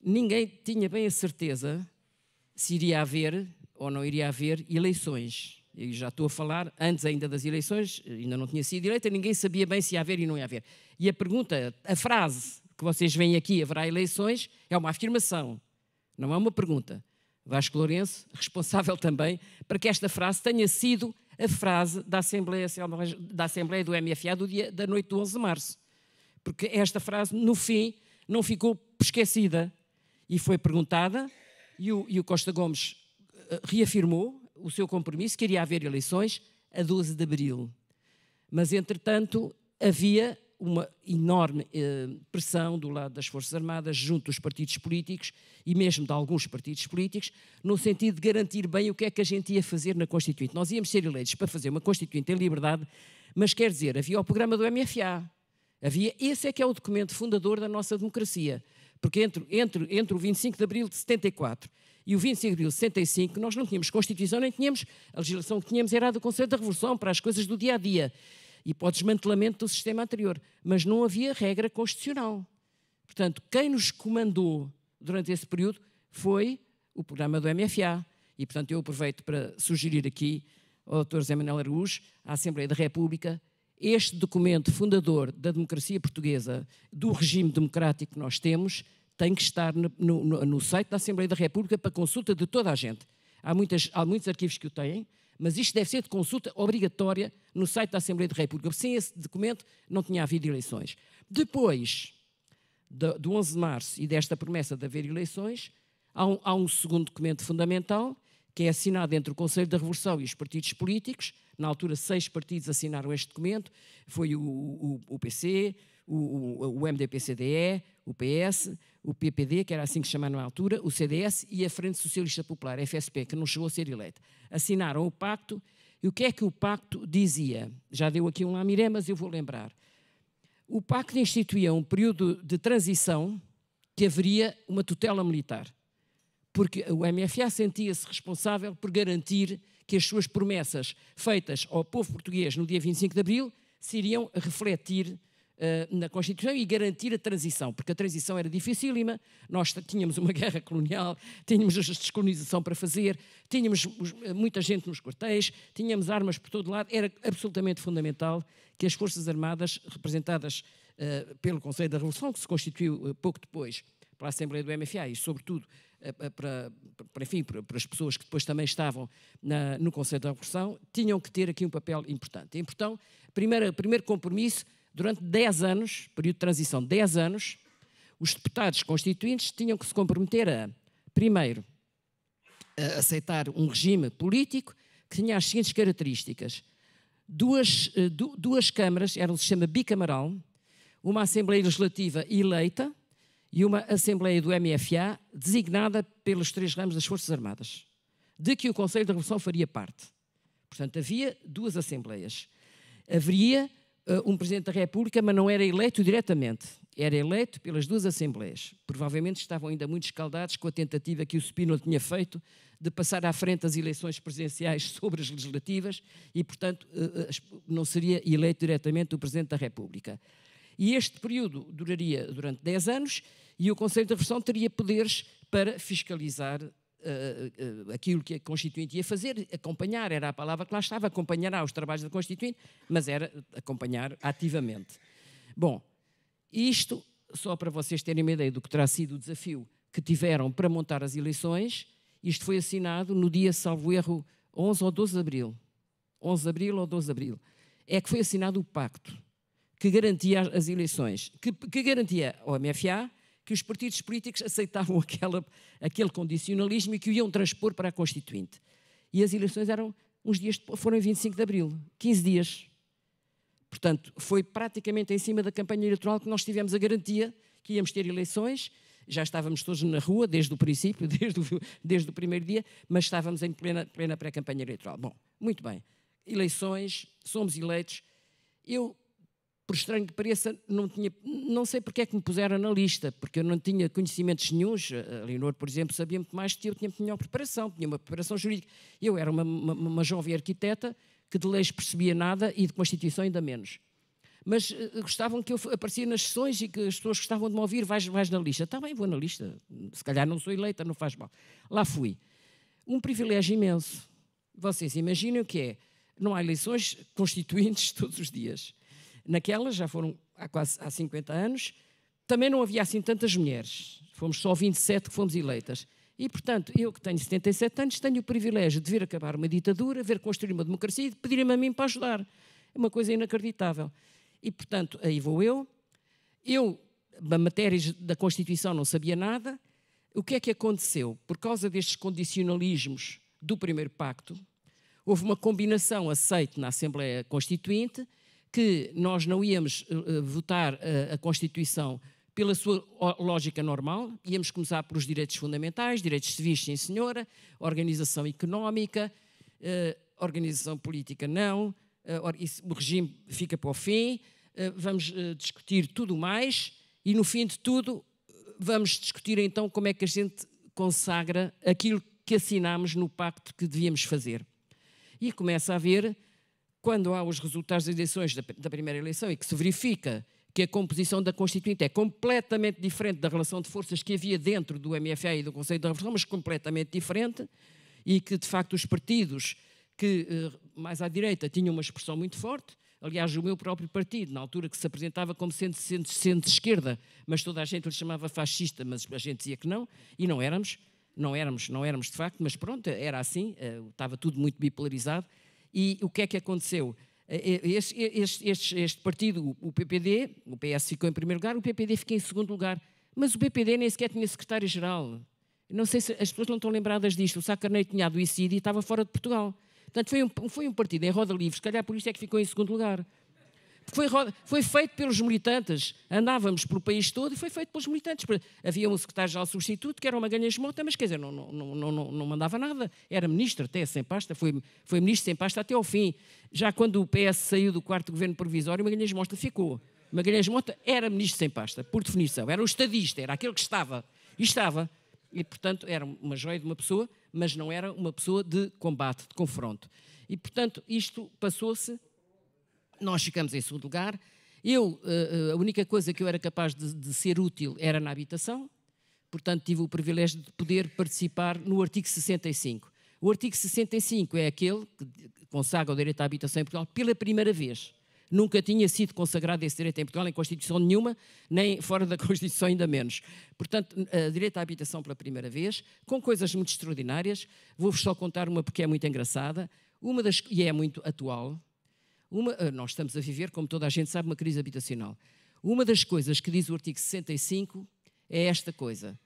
Speaker 1: ninguém tinha bem a certeza se iria haver ou não iria haver eleições. Eu já estou a falar, antes ainda das eleições, ainda não tinha sido eleita, ninguém sabia bem se ia haver e não ia haver. E a pergunta, a frase que vocês veem aqui, haverá eleições, é uma afirmação, não é uma pergunta. Vasco Lourenço, responsável também, para que esta frase tenha sido a frase da Assembleia do MFA da noite do 11 de março. Porque esta frase, no fim, não ficou esquecida e foi perguntada e o Costa Gomes reafirmou o seu compromisso que iria haver eleições a 12 de abril. Mas, entretanto, havia uma enorme pressão do lado das Forças Armadas, junto dos partidos políticos e mesmo de alguns partidos políticos, no sentido de garantir bem o que é que a gente ia fazer na Constituinte. Nós íamos ser eleitos para fazer uma Constituinte em liberdade, mas quer dizer, havia o programa do MFA, esse é que é o documento fundador da nossa democracia, porque entre o 25 de abril de 74 e o 25 de abril de 65, nós não tínhamos Constituição, nem tínhamos, a legislação que tínhamos era a do Conselho da Revolução, para as coisas do dia-a-dia, e para o desmantelamento do sistema anterior, mas não havia regra constitucional. Portanto, quem nos comandou durante esse período foi o programa do MFA, e portanto eu aproveito para sugerir aqui ao Dr. José Manuel Araújo, à Assembleia da República, este documento fundador da democracia portuguesa, do regime democrático que nós temos, tem que estar no site da Assembleia da República para consulta de toda a gente. Há muitos arquivos que o têm, mas isto deve ser de consulta obrigatória no site da Assembleia da República. Sem esse documento não tinha havido eleições. Depois do 11 de março e desta promessa de haver eleições, há um segundo documento fundamental, que é assinado entre o Conselho da Revolução e os partidos políticos. Na altura, 6 partidos assinaram este documento. Foi o PC, o MDP-CDE, o PS, o PPD, que era assim que se chamava na altura, o CDS e a Frente Socialista Popular, FSP, que não chegou a ser eleita. Assinaram o pacto. E o que é que o pacto dizia? Já deu aqui um lamiré, mas eu vou lembrar. O pacto instituía um período de transição que haveria uma tutela militar, porque o MFA sentia-se responsável por garantir que as suas promessas feitas ao povo português no dia 25 de abril se iriam refletir na Constituição e garantir a transição, porque a transição era dificílima, nós tínhamos uma guerra colonial, tínhamos a descolonização para fazer, tínhamos muita gente nos quartéis, tínhamos armas por todo lado, era absolutamente fundamental que as Forças Armadas, representadas pelo Conselho da Revolução, que se constituiu pouco depois pela Assembleia do MFA e, sobretudo, para as pessoas que depois também estavam no Conselho da Revolução, tinham que ter aqui um papel importante. Então, primeiro compromisso, durante 10 anos, período de transição de 10 anos, os deputados constituintes tinham que se comprometer a, primeiro, a aceitar um regime político que tinha as seguintes características. Duas câmaras, era um sistema bicamaral, uma Assembleia Legislativa eleita e uma Assembleia do MFA designada pelos 3 ramos das Forças Armadas, de que o Conselho da Revolução faria parte. Portanto, havia 2 Assembleias. Haveria um Presidente da República, mas não era eleito diretamente. Era eleito pelas 2 Assembleias. Provavelmente estavam ainda muito escaldados com a tentativa que o Spínola tinha feito de passar à frente as eleições presidenciais sobre as legislativas e, portanto, não seria eleito diretamente o Presidente da República. E este período duraria durante 10 anos e o Conselho da Revolução teria poderes para fiscalizar aquilo que a Constituinte ia fazer, acompanhar, era a palavra que lá estava, acompanhará os trabalhos da Constituinte, mas era acompanhar ativamente. Bom, isto, só para vocês terem uma ideia do que terá sido o desafio que tiveram para montar as eleições, isto foi assinado no dia, salvo erro, 11 ou 12 de abril. 11 de abril ou 12 de abril. É que foi assinado o pacto que garantia as eleições, que garantia ao MFA que os partidos políticos aceitavam aquele condicionalismo e que o iam transpor para a Constituinte. E as eleições eram uns dias, foram em 25 de abril, 15 dias. Portanto, foi praticamente em cima da campanha eleitoral que nós tivemos a garantia que íamos ter eleições. Já estávamos todos na rua desde o princípio, desde o primeiro dia, mas estávamos em plena pré-campanha eleitoral. Bom, muito bem. Eleições, somos eleitos. Eu, por estranho que pareça, não sei porque é que me puseram na lista, porque eu não tinha conhecimentos nenhuns. A Leonor, por exemplo, sabia muito mais que eu, tinha melhor preparação, tinha uma preparação jurídica. Eu era uma jovem arquiteta que de leis percebia nada e de Constituição ainda menos. Mas gostavam que eu aparecia nas sessões e que as pessoas gostavam de me ouvir, vais na lista. Está bem, vou na lista. Se calhar não sou eleita, não faz mal. Lá fui. Um privilégio imenso. Vocês imaginem o que é. Não há eleições constituintes todos os dias. Naquelas, já foram há 50 anos, também não havia assim tantas mulheres. Fomos só 27 que fomos eleitas. E, portanto, eu que tenho 77 anos, tenho o privilégio de ver acabar uma ditadura, ver construir uma democracia e de pedirem-me a mim para ajudar. É uma coisa inacreditável. E, portanto, aí vou eu. Eu, da matéria da Constituição, não sabia nada. O que é que aconteceu? Por causa destes condicionalismos do primeiro pacto, houve uma combinação aceite na Assembleia Constituinte que nós não íamos votar a Constituição pela sua lógica normal, íamos começar pelos direitos fundamentais, direitos civis, sim senhora, organização económica, organização política não, o regime fica para o fim, vamos discutir tudo mais e no fim de tudo vamos discutir então como é que a gente consagra aquilo que assinámos no pacto que devíamos fazer. E começa a haver, quando há os resultados das eleições da primeira eleição e que se verifica que a composição da Constituinte é completamente diferente da relação de forças que havia dentro do MFA e do Conselho da Revolução, mas completamente diferente, e que, de facto, os partidos que mais à direita tinham uma expressão muito forte, aliás, o meu próprio partido, na altura que se apresentava como centro-esquerda, mas toda a gente lhe chamava fascista, mas a gente dizia que não, e não éramos de facto, mas pronto, era assim, estava tudo muito bipolarizado. E o que é que aconteceu? Este partido, o PPD, o PS ficou em primeiro lugar, o PPD ficou em segundo lugar, mas o PPD nem sequer tinha secretário-geral. Não sei se as pessoas não estão lembradas disto. O Sá Carneiro tinha adoecido e estava fora de Portugal. Portanto, foi um partido em roda livre, se calhar por isso é que ficou em segundo lugar. Foi feito pelos militantes. Andávamos pelo país todo e foi feito pelos militantes. Havia um secretário-geral substituto, que era uma Magalhães-Mota, mas quer dizer, não mandava nada. Era ministro até, sem pasta. Foi ministro sem pasta até ao fim. Já quando o PS saiu do quarto governo provisório, Magalhães-Mota ficou. Magalhães-Mota era ministro sem pasta, por definição. Era o estadista, era aquele que estava. E estava. E, portanto, era uma joia de uma pessoa, mas não era uma pessoa de combate, de confronto. E, portanto, isto passou-se. Nós ficamos em segundo lugar A única coisa que eu era capaz de ser útil era na habitação, portanto tive o privilégio de poder participar no artigo 65. O artigo 65 é aquele que consagra o direito à habitação em Portugal pela primeira vez. Nunca tinha sido consagrado esse direito em Portugal, em Constituição nenhuma, nem fora da Constituição ainda menos. Portanto, direito à habitação pela primeira vez, com coisas muito extraordinárias. Vou-vos só contar uma porque é muito engraçada, e é muito atual. Nós estamos a viver, como toda a gente sabe, uma crise habitacional. Uma das coisas que diz o artigo 65 é esta coisa.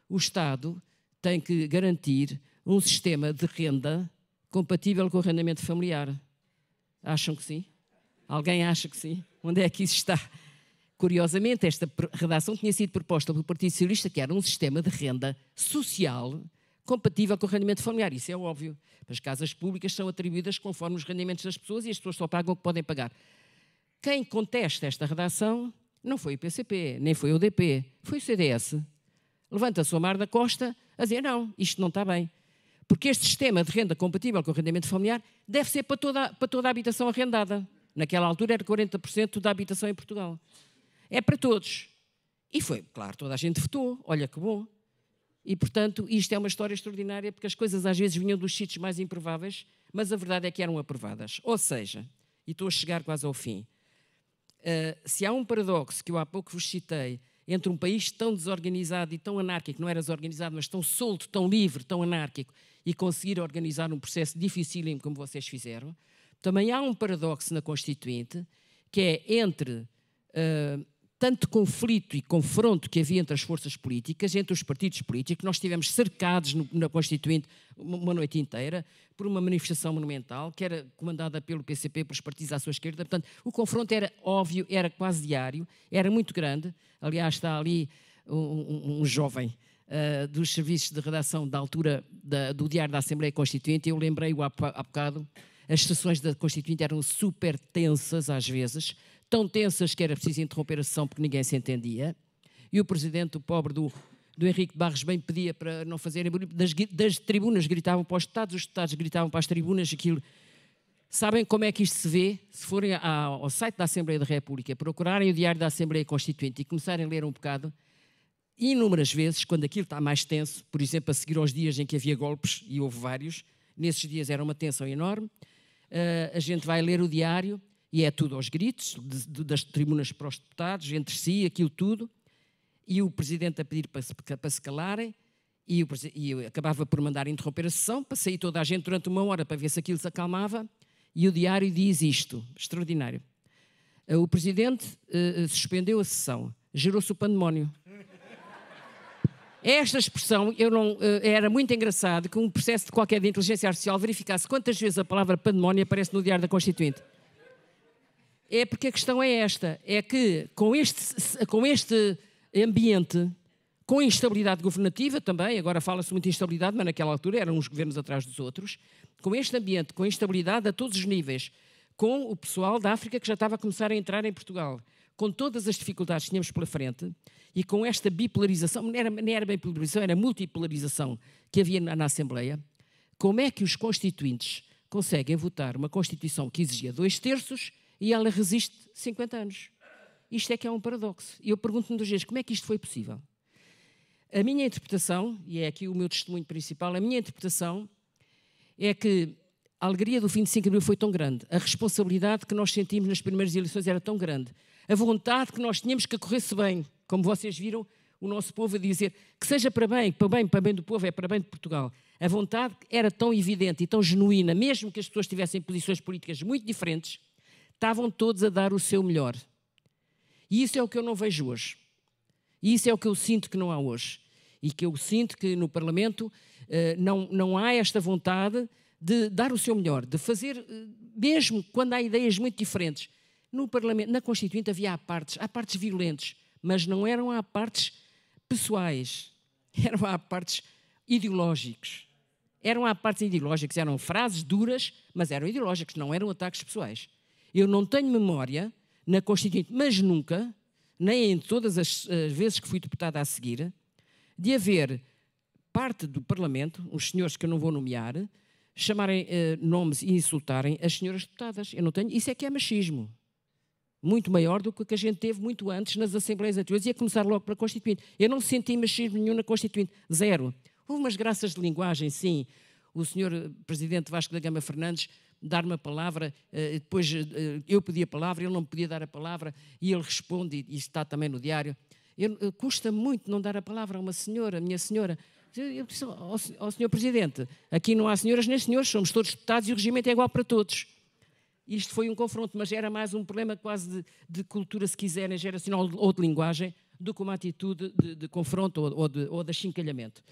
Speaker 1: O Estado tem que garantir um sistema de renda compatível com o arrendamento familiar. Acham que sim? Alguém acha que sim? Onde é que isso está? Curiosamente, esta redação tinha sido proposta pelo Partido Socialista, que era um sistema de renda social compatível com o rendimento familiar. Isso é óbvio. As casas públicas são atribuídas conforme os rendimentos das pessoas e as pessoas só pagam o que podem pagar. Quem contesta esta redação não foi o PCP, nem foi o UDP, foi o CDS. Levanta-se o Mar da Costa a dizer, não, isto não está bem. Porque este sistema de renda compatível com o rendimento familiar deve ser para toda a habitação arrendada. Naquela altura era 40% da habitação em Portugal. É para todos. E foi, claro, toda a gente votou. Olha que bom. E, portanto, isto é uma história extraordinária, porque as coisas às vezes vinham dos sítios mais improváveis, mas a verdade é que eram aprovadas. Ou seja, e estou a chegar quase ao fim, se há um paradoxo que eu há pouco vos citei, entre um país tão desorganizado e tão anárquico, não era desorganizado, mas tão solto, tão livre, tão anárquico, e conseguir organizar um processo dificílimo como vocês fizeram, também há um paradoxo na Constituinte, que é entre tanto conflito e confronto que havia entre as forças políticas, entre os partidos políticos. Nós estivemos cercados na Constituinte uma noite inteira por uma manifestação monumental que era comandada pelo PCP, pelos partidos à sua esquerda. Portanto, o confronto era óbvio, era quase diário, era muito grande. Aliás, está ali um jovem dos serviços de redação da altura do Diário da Assembleia Constituinte. Eu lembrei-o há bocado. As sessões da Constituinte eram super tensas às vezes, tão tensas que era preciso interromper a sessão porque ninguém se entendia. E o presidente, o pobre do Henrique de Barros, bem pedia para não fazerem barulho. Das tribunas gritavam para os deputados, os deputados gritavam para as tribunas. Aquilo. Sabem como é que isto se vê? Se forem ao site da Assembleia da República, procurarem o Diário da Assembleia Constituinte e começarem a ler um bocado, inúmeras vezes, quando aquilo está mais tenso, por exemplo, a seguir aos dias em que havia golpes, e houve vários, nesses dias era uma tensão enorme, a gente vai ler o diário e é tudo aos gritos, das tribunas para os deputados, entre si, aquilo tudo, e o presidente a pedir para se calarem, e acabava por mandar interromper a sessão, para sair toda a gente durante uma hora para ver se aquilo se acalmava, e o diário diz isto, extraordinário. O presidente suspendeu a sessão, gerou-se o pandemónio. Esta expressão, era muito engraçado que um processo de qualquer de inteligência artificial verificasse quantas vezes a palavra pandemónio aparece no Diário da Constituinte. É porque a questão é esta, é que com este ambiente, com instabilidade governativa também, agora fala-se muito de instabilidade, mas naquela altura eram uns governos atrás dos outros, com este ambiente, com instabilidade a todos os níveis, com o pessoal da África que já estava a começar a entrar em Portugal, com todas as dificuldades que tínhamos pela frente, e com esta bipolarização, não era bem polarização, era multipolarização que havia na Assembleia, como é que os constituintes conseguem votar uma Constituição que exigia 2/3 e ela resiste 50 anos? Isto é que é um paradoxo. E eu pergunto-me duas vezes, como é que isto foi possível? A minha interpretação, e é aqui o meu testemunho principal, a minha interpretação é que a alegria do 25 de abril foi tão grande, a responsabilidade que nós sentimos nas primeiras eleições era tão grande, a vontade que nós tínhamos que corresse bem, como vocês viram o nosso povo a dizer, que seja para bem do povo, é para bem de Portugal. A vontade era tão evidente e tão genuína, mesmo que as pessoas tivessem posições políticas muito diferentes, estavam todos a dar o seu melhor. E isso é o que eu não vejo hoje. E isso é o que eu sinto que não há hoje. E que eu sinto que no Parlamento não há esta vontade de dar o seu melhor, de fazer, mesmo quando há ideias muito diferentes. No Parlamento, na Constituinte havia há partes violentos, mas não eram há partes pessoais, eram há partes ideológicos. Eram frases duras, mas eram ideológicos, não eram ataques pessoais. Eu não tenho memória na Constituinte, mas nunca, nem em todas as vezes que fui deputada a seguir, de haver parte do Parlamento, os senhores que eu não vou nomear, chamarem nomes e insultarem as senhoras deputadas. Eu não tenho, isso é que é machismo. muito maior do que a gente teve muito antes nas Assembleias anteriores, e a começar logo para a Constituinte. Eu não senti machismo nenhum na Constituinte, zero. Houve umas graças de linguagem, sim. O senhor Presidente Vasco da Gama Fernandes dar-me a palavra, depois eu pedi a palavra, ele não me podia dar a palavra, e ele responde, e isso está também no diário. Custa muito não dar a palavra a uma senhora, a minha senhora. Eu disse ao senhor Presidente, aqui não há senhoras nem senhores, somos todos deputados e o regimento é igual para todos. Isto foi um confronto, mas era mais um problema quase de cultura, se quiserem, geracional ou de linguagem, do que uma atitude de confronto ou de achincalhamento.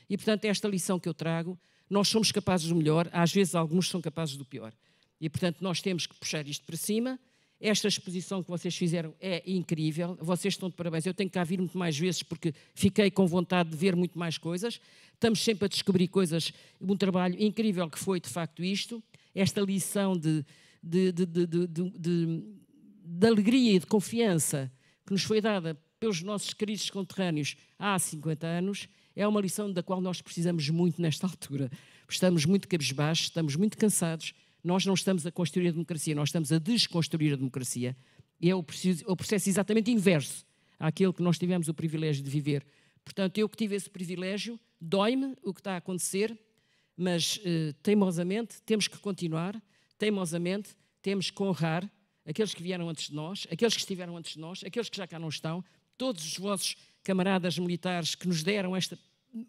Speaker 1: E, portanto, esta lição que eu trago, nós somos capazes do melhor, às vezes alguns são capazes do pior. E, portanto, nós temos que puxar isto para cima. Esta exposição que vocês fizeram é incrível, vocês estão de parabéns. Eu tenho que cá vir muito mais vezes porque fiquei com vontade de ver muito mais coisas. Estamos sempre a descobrir coisas, um trabalho incrível que foi, de facto, isto. Esta lição de alegria e de confiança que nos foi dada pelos nossos queridos conterrâneos há 50 anos, é uma lição da qual nós precisamos muito nesta altura. Estamos muito cabisbaixos, estamos muito cansados. Nós não estamos a construir a democracia, nós estamos a desconstruir a democracia. E é o processo exatamente inverso àquele que nós tivemos o privilégio de viver. Portanto, eu que tive esse privilégio, dói-me o que está a acontecer, mas teimosamente temos que continuar, teimosamente temos que honrar aqueles que vieram antes de nós, aqueles que estiveram antes de nós, aqueles que já cá não estão, todos os vossos camaradas militares que nos deram esta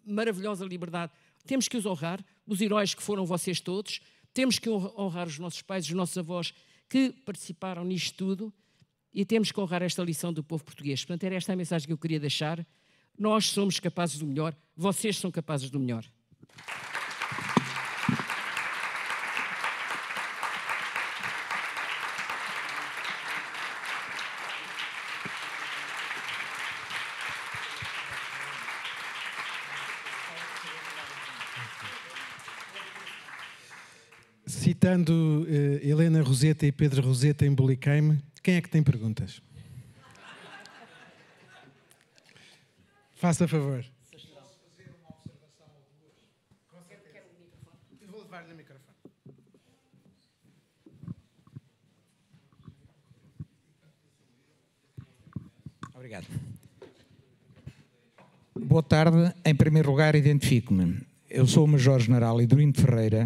Speaker 1: maravilhosa liberdade. Temos que os honrar, os heróis que foram vocês todos. Temos que honrar os nossos pais, os nossos avós que participaram nisto tudo, e temos que honrar esta lição do povo português. Portanto, era esta a mensagem que eu queria deixar. Nós somos capazes do melhor, vocês são capazes do melhor.
Speaker 3: Citando Helena Roseta e Pedro Roseta em Buliqueime, quem é que tem perguntas? Faça favor.
Speaker 4: Posso fazer uma observação ou duas? Eu vou levar no microfone. Obrigado. Boa tarde. Em primeiro lugar, identifico-me. Eu sou o Major-General Idurino Ferreira,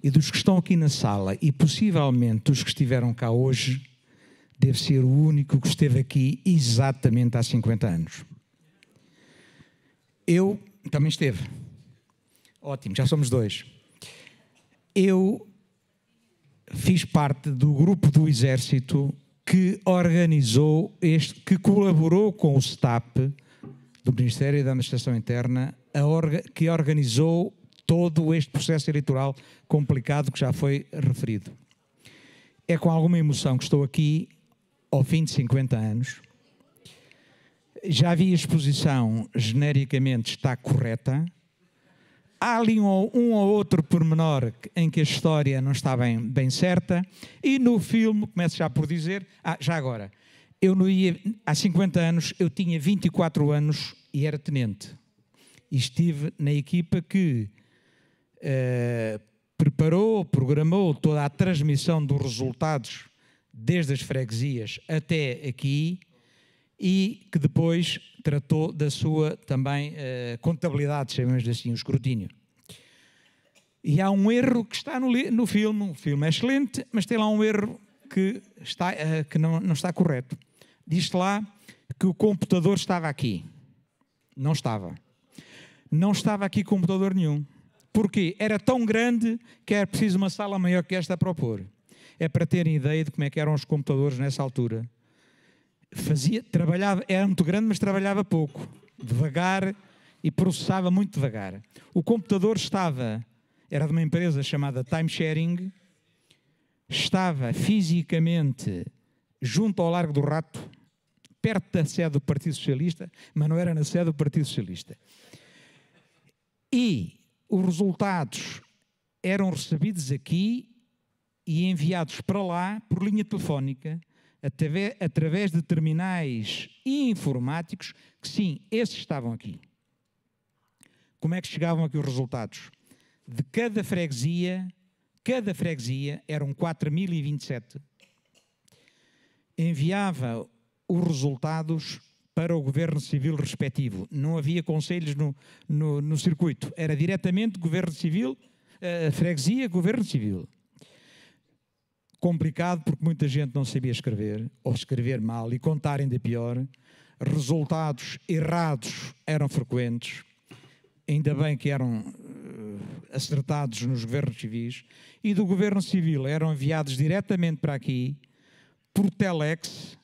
Speaker 4: e dos que estão aqui na sala, e possivelmente dos que estiveram cá hoje, deve ser o único que esteve aqui exatamente há 50 anos. Eu também esteve. Ótimo, já somos dois. Eu fiz parte do grupo do Exército que organizou que colaborou com o STAP, do Ministério da Administração Interna, que organizou todo este processo eleitoral complicado que já foi referido. É com alguma emoção que estou aqui, ao fim de 50 anos. Já vi a exposição, genericamente está correta. Há ali um ou outro pormenor em que a história não está bem certa. E no filme, começo já por dizer... já agora, há 50 anos, eu tinha 24 anos e era tenente. E estive na equipa que programou toda a transmissão dos resultados desde as freguesias até aqui e que depois tratou da sua também contabilidade, chamamos assim, o escrutínio. E há um erro que está no filme, o filme é excelente, mas tem lá um erro que não está correto. Diz-se lá que o computador estava aqui. Não estava. Não estava aqui computador nenhum. Porquê? Era tão grande que era preciso uma sala maior que esta para o pôr. É para terem ideia de como é que eram os computadores nessa altura. Era muito grande, mas trabalhava pouco. Devagar e processava muito devagar. O computador era de uma empresa chamada Time Sharing, estava fisicamente junto ao Largo do Rato, perto da sede do Partido Socialista, mas não era na sede do Partido Socialista. E os resultados eram recebidos aqui e enviados para lá por linha telefónica, através de terminais informáticos, que sim, esses estavam aqui. Como é que chegavam aqui os resultados? De cada freguesia eram 4.027. enviava os resultados para o Governo Civil respectivo. Não havia conselhos no circuito. Era diretamente Governo Civil, freguesia, Governo Civil. Complicado porque muita gente não sabia escrever, ou escrever mal, e contar ainda pior. Resultados errados eram frequentes. Ainda bem que eram acertados nos governos civis. E do Governo Civil eram enviados diretamente para aqui, por telex,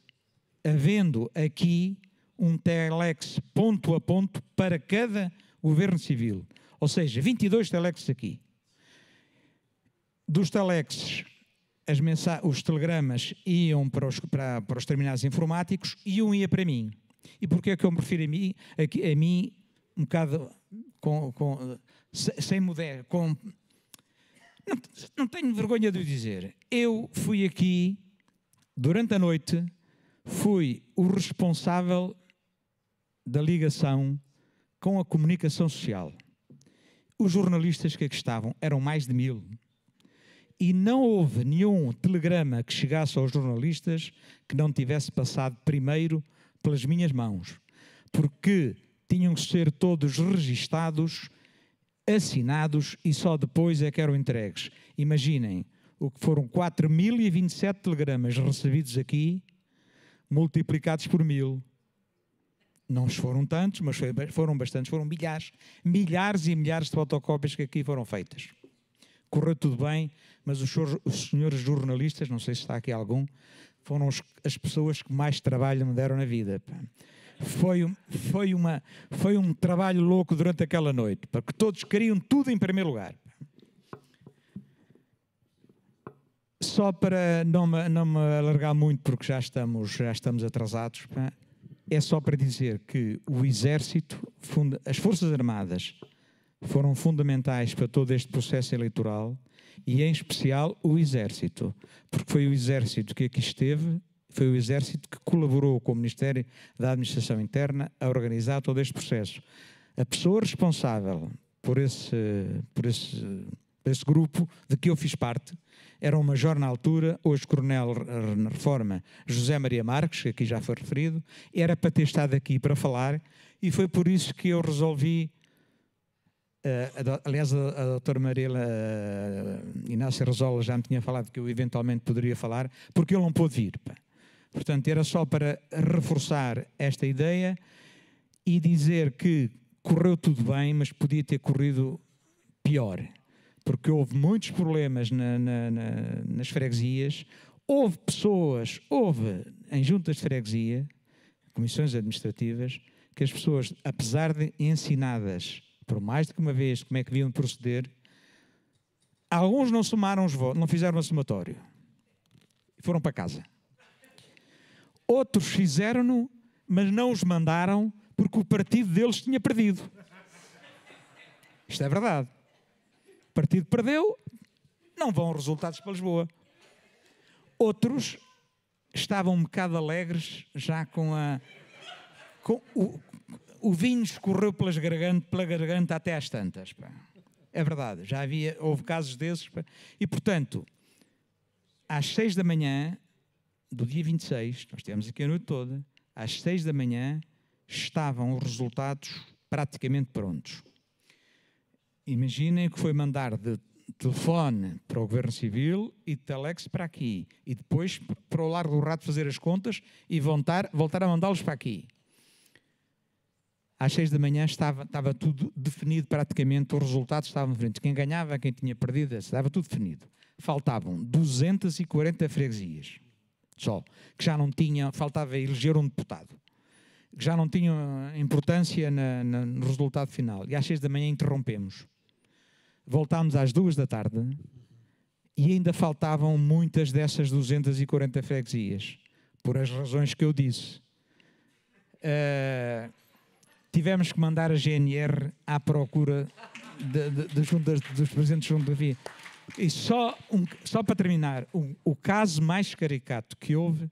Speaker 4: havendo aqui um telex ponto a ponto para cada Governo Civil. Ou seja, 22 telexes aqui. Dos telexes, os telegramas iam para os terminais informáticos e um ia para mim. E porquê é que eu me refiro a mim um bocado sem modéstia, não tenho vergonha de o dizer. Eu fui aqui, durante a noite, fui o responsável da ligação com a comunicação social. Os jornalistas que aqui estavam eram mais de 1000. E não houve nenhum telegrama que chegasse aos jornalistas que não tivesse passado primeiro pelas minhas mãos. Porque tinham que ser todos registados, assinados e só depois é que eram entregues. Imaginem, o que foram 4.027 telegramas recebidos aqui, multiplicados por 1000. Não foram tantos, mas foram bastantes, foram milhares e milhares de fotocópias que aqui foram feitas. Correu tudo bem, mas os senhores jornalistas, não sei se está aqui algum, foram as pessoas que mais trabalho me deram na vida. Foi um trabalho louco durante aquela noite, porque todos queriam tudo em primeiro lugar. Só para não me alargar muito, porque já estamos atrasados, é só para dizer que o Exército, as Forças Armadas, foram fundamentais para todo este processo eleitoral e, em especial, o Exército, porque foi o Exército que aqui esteve, foi o Exército que colaborou com o Ministério da Administração Interna a organizar todo este processo. A pessoa responsável por esse grupo de que eu fiz parte era um major na altura, hoje coronel na reforma, José Maria Marques, que aqui já foi referido, era para ter estado aqui para falar e foi por isso que eu resolvi. Aliás, a doutora Mariela Inácia Rezola já me tinha falado que eu eventualmente poderia falar, porque ele não pôde vir. Portanto, era só para reforçar esta ideia e dizer que correu tudo bem, mas podia ter corrido pior, porque houve muitos problemas nas freguesias, houve em juntas de freguesia, comissões administrativas, que as pessoas, apesar de ensinadas por mais do que uma vez como é que deviam proceder, alguns não somaram os votos, não fizeram o somatório e foram para casa. Outros fizeram-no, mas não os mandaram porque o partido deles tinha perdido. Isto é verdade. O partido perdeu, não vão resultados para Lisboa. Outros estavam um bocado alegres, já o vinho escorreu pela garganta até às tantas. É verdade, houve casos desses. E, portanto, às 6 da manhã do dia 26, nós estivemos aqui a noite toda, às 6 da manhã estavam os resultados praticamente prontos. Imaginem que foi mandar de telefone para o Governo Civil e de telex para aqui. E depois para o Largo do Rato fazer as contas e voltar a mandá-los para aqui. Às 6 da manhã estava tudo definido praticamente, os resultados estavam definidos. Quem ganhava, quem tinha perdido, estava tudo definido. Faltavam 240 freguesias. Só, que já não tinham, faltava eleger um deputado, que já não tinham importância no resultado final. E às 6 da manhã interrompemos. Voltámos às 2 da tarde e ainda faltavam muitas dessas 240 freguesias, por as razões que eu disse. Tivemos que mandar a GNR à procura dos presentes de junta de via. E só para terminar, o caso mais caricato que houve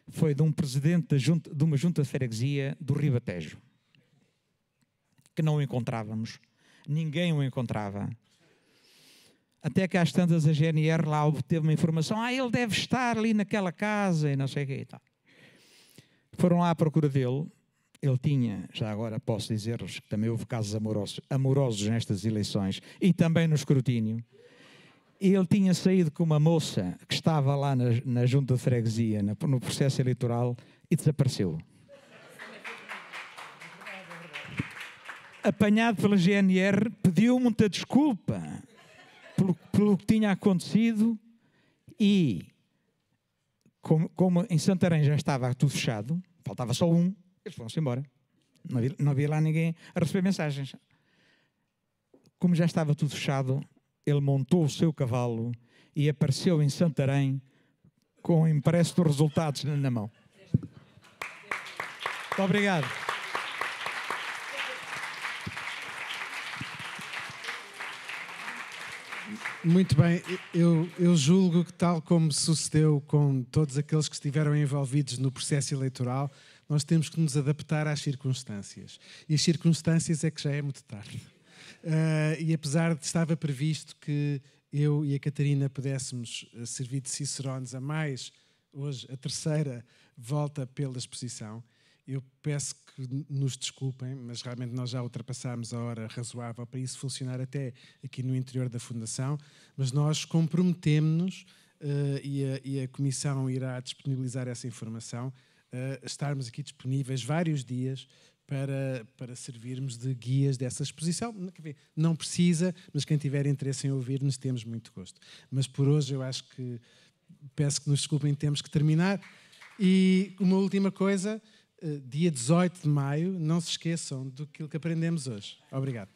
Speaker 4: foi de um presidente de uma junta de freguesia do Ribatejo, que não o encontrávamos, ninguém o encontrava. Até que às tantas a GNR lá obteve uma informação, ele deve estar ali naquela casa e não sei o quê e tal. Foram lá à procura dele. Ele tinha, já agora posso dizer-vos que também houve casos amorosos nestas eleições e também no escrutínio. Ele tinha saído com uma moça que estava lá na junta de freguesia, no processo eleitoral, e desapareceu. Apanhado pela GNR, pediu muita desculpa pelo que tinha acontecido e, como em Santarém já estava tudo fechado, faltava só um, eles foram-se embora. Não havia lá ninguém a receber mensagens. Como já estava tudo fechado, ele montou o seu cavalo e apareceu em Santarém com o impresso dos resultados na mão. Muito obrigado.
Speaker 3: Muito bem, eu julgo que, tal como sucedeu com todos aqueles que estiveram envolvidos no processo eleitoral, nós temos que nos adaptar às circunstâncias. E as circunstâncias é que já é muito tarde. E apesar de estava previsto que eu e a Catarina pudéssemos servir de cicerones a mais, hoje a terceira volta pela exposição, eu peço que nos desculpem, mas realmente nós já ultrapassámos a hora razoável para isso funcionar até aqui no interior da Fundação, mas nós comprometemos-nos, e a Comissão irá disponibilizar essa informação, estarmos aqui disponíveis vários dias para servirmos de guias dessa exposição. Não precisa, mas quem tiver interesse em ouvir-nos, temos muito gosto. Mas por hoje eu acho que, peço que nos desculpem, temos que terminar. E uma última coisa, dia 18 de maio, não se esqueçam do que aprendemos hoje. Obrigado.